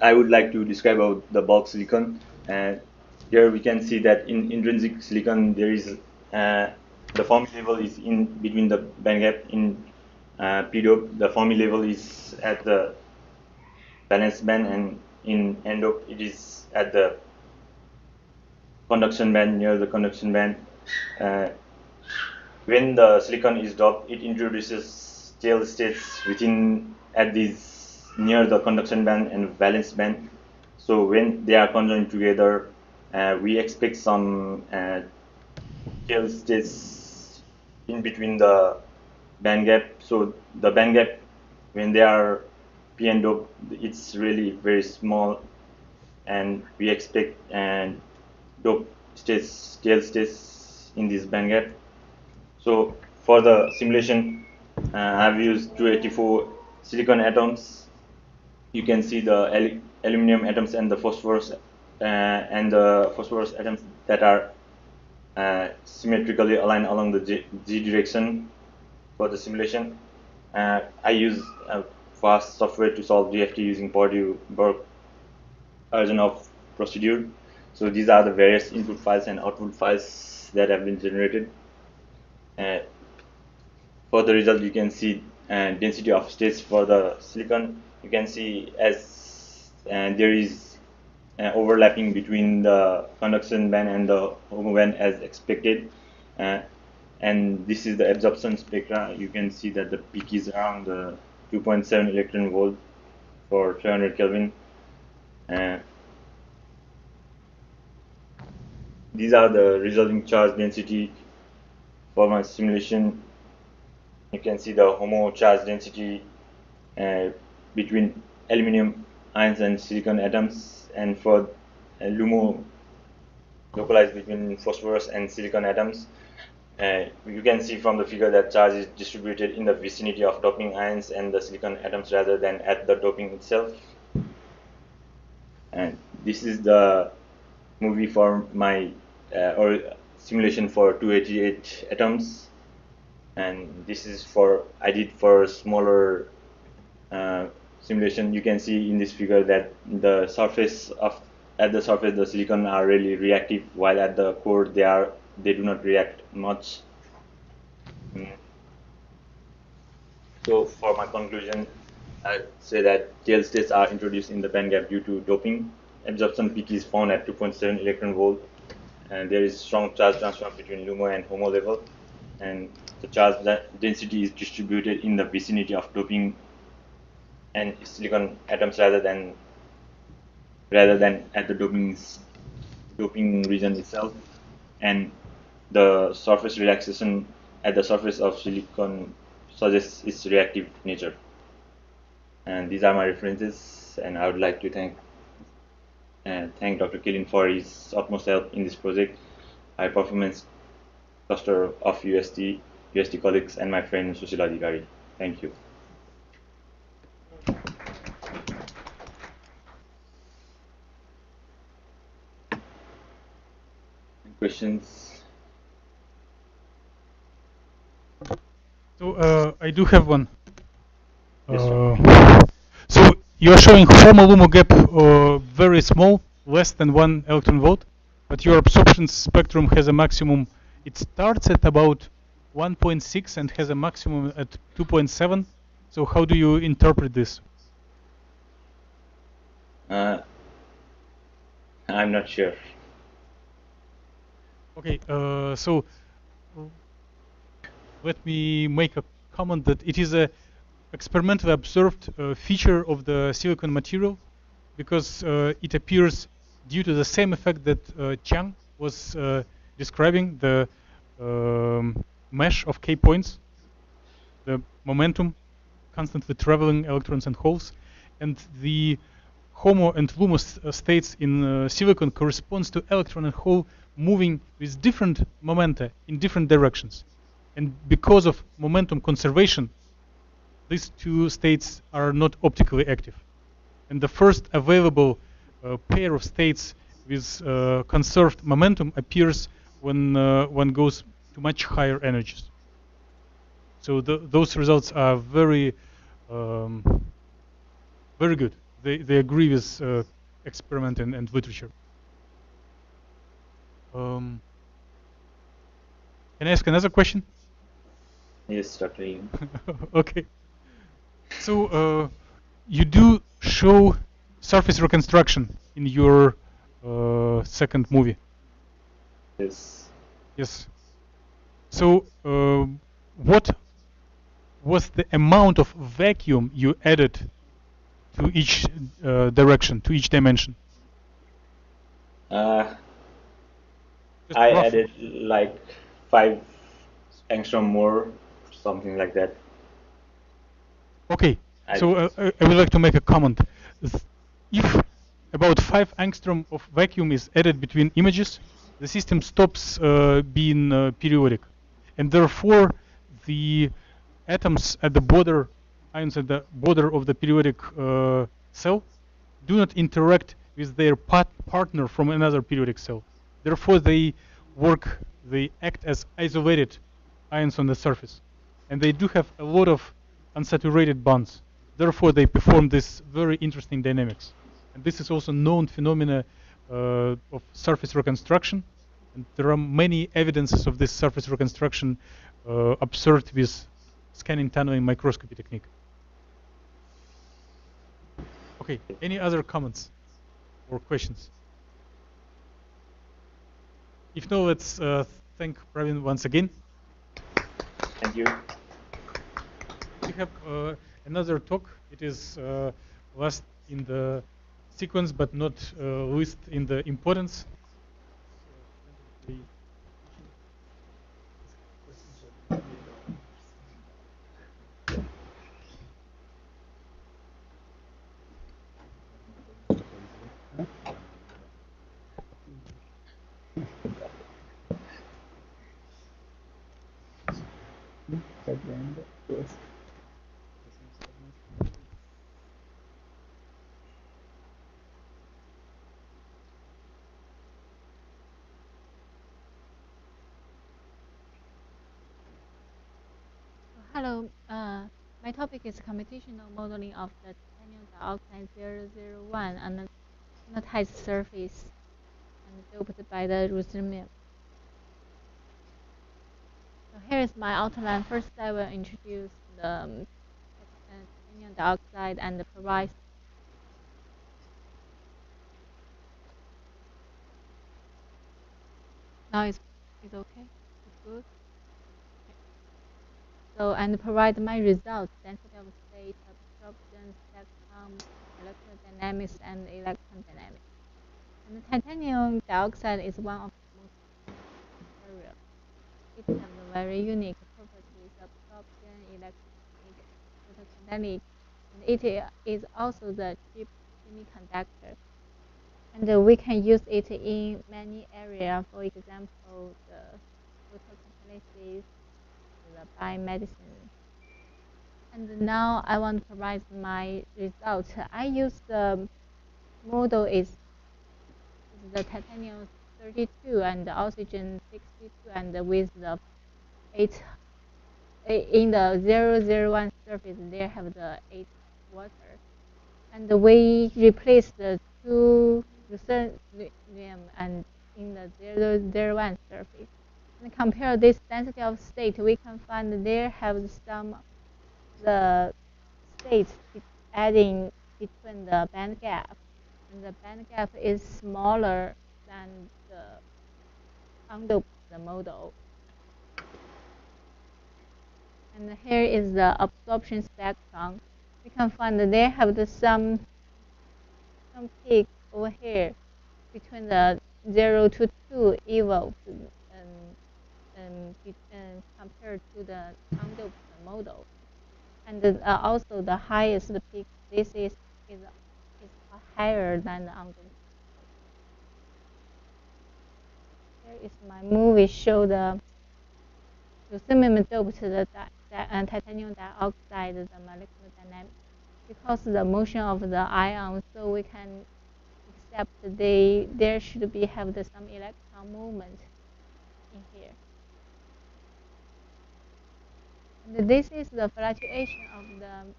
I would like to describe about the bulk silicon. Here we can see that in intrinsic silicon there is the Fermi level is in between the band gap. In p-dope, the Fermi level is at the valence band, and in n-dope it is at the conduction band, near the conduction band. When the silicon is doped, it introduces tail states at these near the conduction band and valence band. So when they are conjoined together, we expect some tail states in between the band gap. So the band gap, when they are p-n doped, it's really very small, and we expect dope states, tail states in this band gap. So for the simulation, I've used 284 silicon atoms. You can see the aluminum atoms and the phosphorus atoms that are symmetrically aligned along the z direction for the simulation. I use fast software to solve DFT using Purdue Burke version of procedure. So these are the various input files and output files that have been generated. For the result, you can see density of states for the silicon. You can see as there is overlapping between the conduction band and the HOMO band as expected. And this is the absorption spectra. You can see that the peak is around 2.7 electron volt for 300 Kelvin. These are the resulting charge density for my simulation. You can see the HOMO charge density between aluminum ions and silicon atoms, and for LUMO localized between phosphorus and silicon atoms. You can see from the figure that charge is distributed in the vicinity of doping ions and the silicon atoms rather than at the doping itself. And this is the movie for my or simulation for 288 atoms. And this is for I did for smaller simulation. You can see in this figure that the surface of at the surface the silicon are really reactive, while at the core they do not react much. So for my conclusion, I'd say that tail states are introduced in the band gap due to doping. Absorption peak is found at 2.7 electron volt, and there is strong charge transfer between LUMO and HOMO level, and the charge density is distributed in the vicinity of doping and silicon atoms rather than at the doping region itself, and the surface relaxation at the surface of silicon suggests its reactive nature. And these are my references, and I would like to thank Dr. Kilin for his utmost help in this project, high performance cluster of UST colleagues, and my friend Sushil Adhicari. Thank you. Questions? So I do have one. Yes, so you are showing HOMO-LUMO gap very small, less than 1 electron volt, but your absorption spectrum has a maximum. It starts at about 1.6 and has a maximum at 2.7. So how do you interpret this? I'm not sure. Okay, so let me make a comment that it is a experimentally observed feature of the silicon material, because it appears due to the same effect that Qiang was describing, the mesh of K points, the momentum, constantly traveling electrons and holes, and the HOMO and LUMO states in silicon corresponds to electron and hole moving with different momenta in different directions. And because of momentum conservation, these two states are not optically active. And the first available pair of states with conserved momentum appears when one goes to much higher energies. So those results are very, very good. They agree with experiment and literature. Can I ask another question? Yes, Dr. Ian. Okay. So you do show surface reconstruction in your second movie. Yes. Yes. So what was the amount of vacuum you added to each direction, to each dimension? I added like 5 angstrom more, something like that. Okay, so I would like to make a comment. If about 5 angstrom of vacuum is added between images, the system stops being periodic, and therefore the atoms at the border, ions at the border of the periodic cell, do not interact with their partner from another periodic cell. Therefore, they act as isolated ions on the surface, and they do have a lot of unsaturated bonds. Therefore, they perform this very interesting dynamics. And this is also known phenomena of surface reconstruction. And there are many evidences of this surface reconstruction observed with scanning tunneling microscopy technique. Okay, any other comments or questions? If no, let's thank Prabin once again. Thank you. We have another talk. It is last in the sequence, but not least in the importance. Yes. Hello, my topic is computational modeling of the titanium dioxide 001 on a magnetized surface and doped by the ruthenium. So here is my outline. First, I will introduce the titanium dioxide and provide. Now it's okay. It's good. So, and provide my results, density of state, absorption spectrum, electrodynamics, and electron dynamics. And the titanium dioxide is one of the most material. It has a very unique properties, absorption, electronic, photokinetic, and it is also the cheap semiconductor. And we can use it in many areas, for example, the photocatalysis, the biomedicine. And now I want to provide my results. I use the model is the titanium 32 and the oxygen 62, and with the 8 in the 001 surface there have the 8 water, and we replace the 2 ruthenium and in the 001 surface. And compare this density of state, we can find there have some the states adding between the band gap, and the band gap is smaller than the undoped model. And here is the absorption spectrum. We can find that they have some peak over here between the 0 to 2 evolved compared to the undoped model. And also the highest peak, this is higher than the undoped. Here is my movie show the ruthenium doped the titanium dioxide, the molecular dynamics, because the motion of the ion, so we can accept there should be have some electron movement in here. And this is the fluctuation of the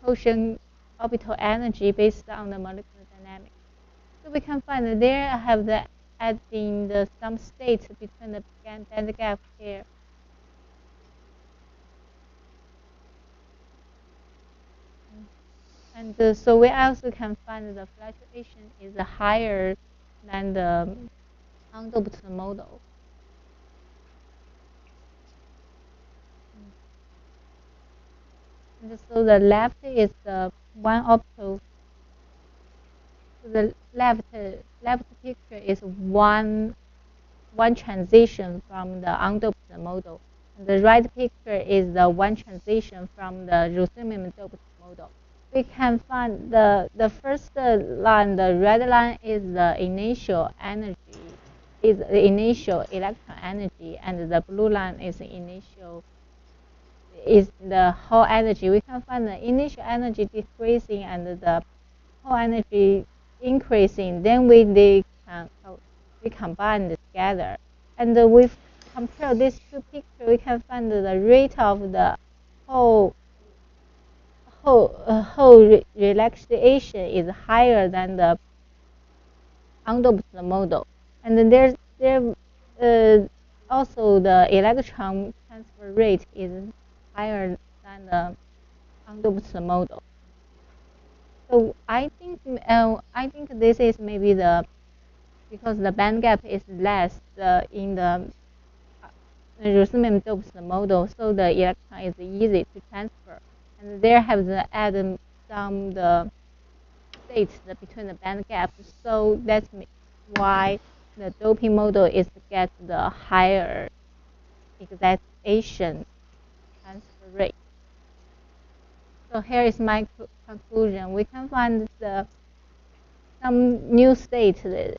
quotient orbital energy based on the molecular dynamics. So we can find that there have the adding the some states between the band gap here. And so we also can find the fluctuation is higher than the undoped model. And so the left is the one optical. So the left picture is one transition from the undoped model, and the right picture is the one transition from the ruthenium doped model. We can find the first line, the red line is the initial energy, is the initial electron energy, and the blue line is the initial the whole energy. We can find the initial energy decreasing and the whole energy increasing. Then we combine together, and we compare these two pictures. We can find the rate of the whole relaxation is higher than the undoped model, and then there also the electron transfer rate is higher than the undoped model. So I think this is maybe because the band gap is less in the ruthenium doped model, so the electron is easy to transfer. And there have added some the states between the band gaps, so that's why the doping model is to get the higher excitation transfer rate. So here is my conclusion. We can find some new state that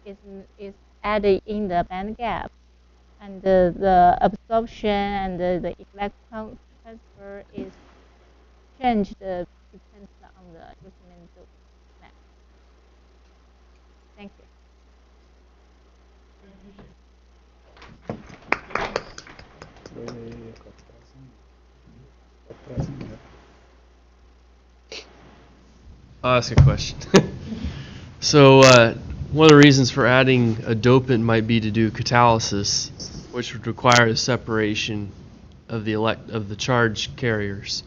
is added in the band gap, and the absorption and the electron transfer is changed depends on the Luminescent map. Thank you. I'll ask a question. So one of the reasons for adding a dopant might be to do catalysis, which would require a separation of the charge carriers.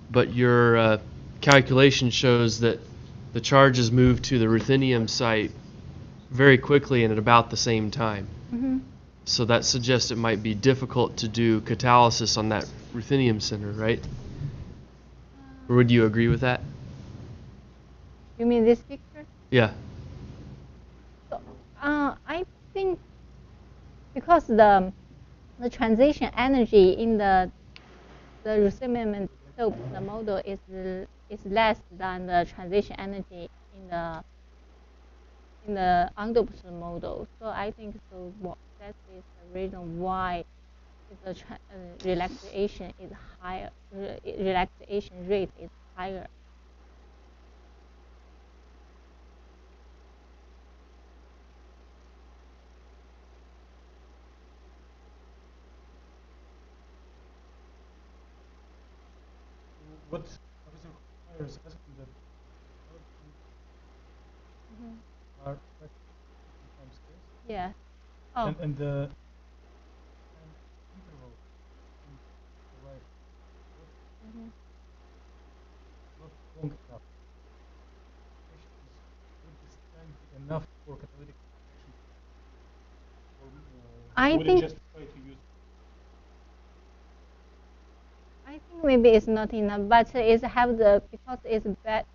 But your calculation shows that the charges move to the ruthenium site very quickly and at about the same time. Mm-hmm. So that suggests it might be difficult to do catalysis on that ruthenium center, right? Or would you agree with that? You mean this picture? Yeah. So, I think because the transition energy in the ruthenium doped model is less than the transition energy in the undoped model. So I think that is the reason why the relaxation is higher. Relaxation rate is higher. What requires us to that are time scales. Yeah. Oh. And the interval in the life not long enough. Would this time be enough for catalytic reaction? I would think it justify to use? I think maybe it's not enough, but it's have the because it's bad.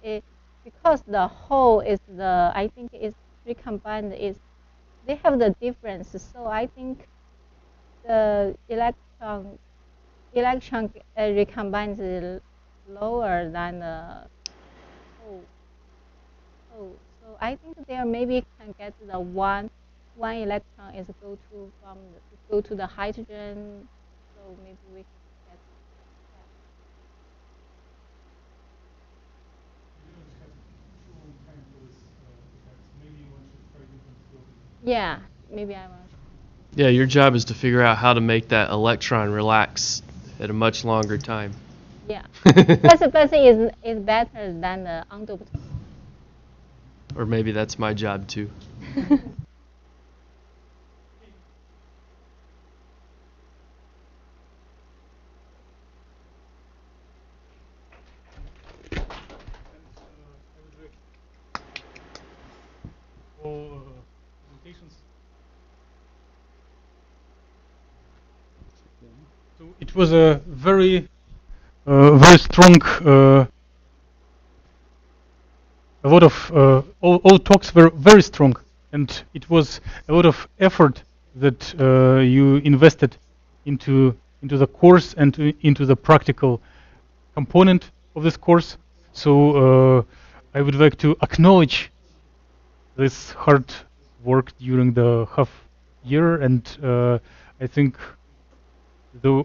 Because the whole is the I think is recombined is they have the difference. So I think the electron recombines is lower than the whole. So I think there maybe can get the one electron is go to the hydrogen. So maybe we can get that. Yeah, maybe I want. Yeah, your job is to figure out how to make that electron relax at a much longer time. Yeah, but is better than the undoped. Or maybe that's my job too. Presentations. So it was a very strong. A lot of all talks were very strong, and it was a lot of effort that you invested into the course and into the practical component of this course. So I would like to acknowledge this hard work during the half year, and I think the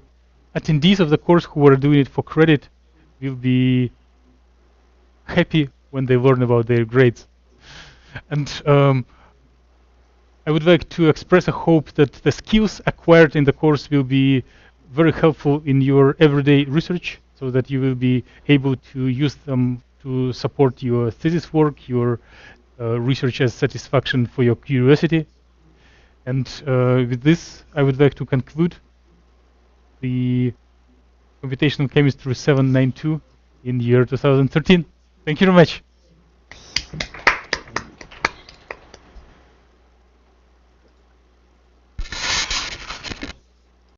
attendees of the course who are doing it for credit will be happy when they learn about their grades. And I would like to express a hope that the skills acquired in the course will be very helpful in your everyday research, so that you will be able to use them to support your thesis work, your research as satisfaction for your curiosity. And with this, I would like to conclude the Computational Chemistry 792 in the year 2013. Thank you very much.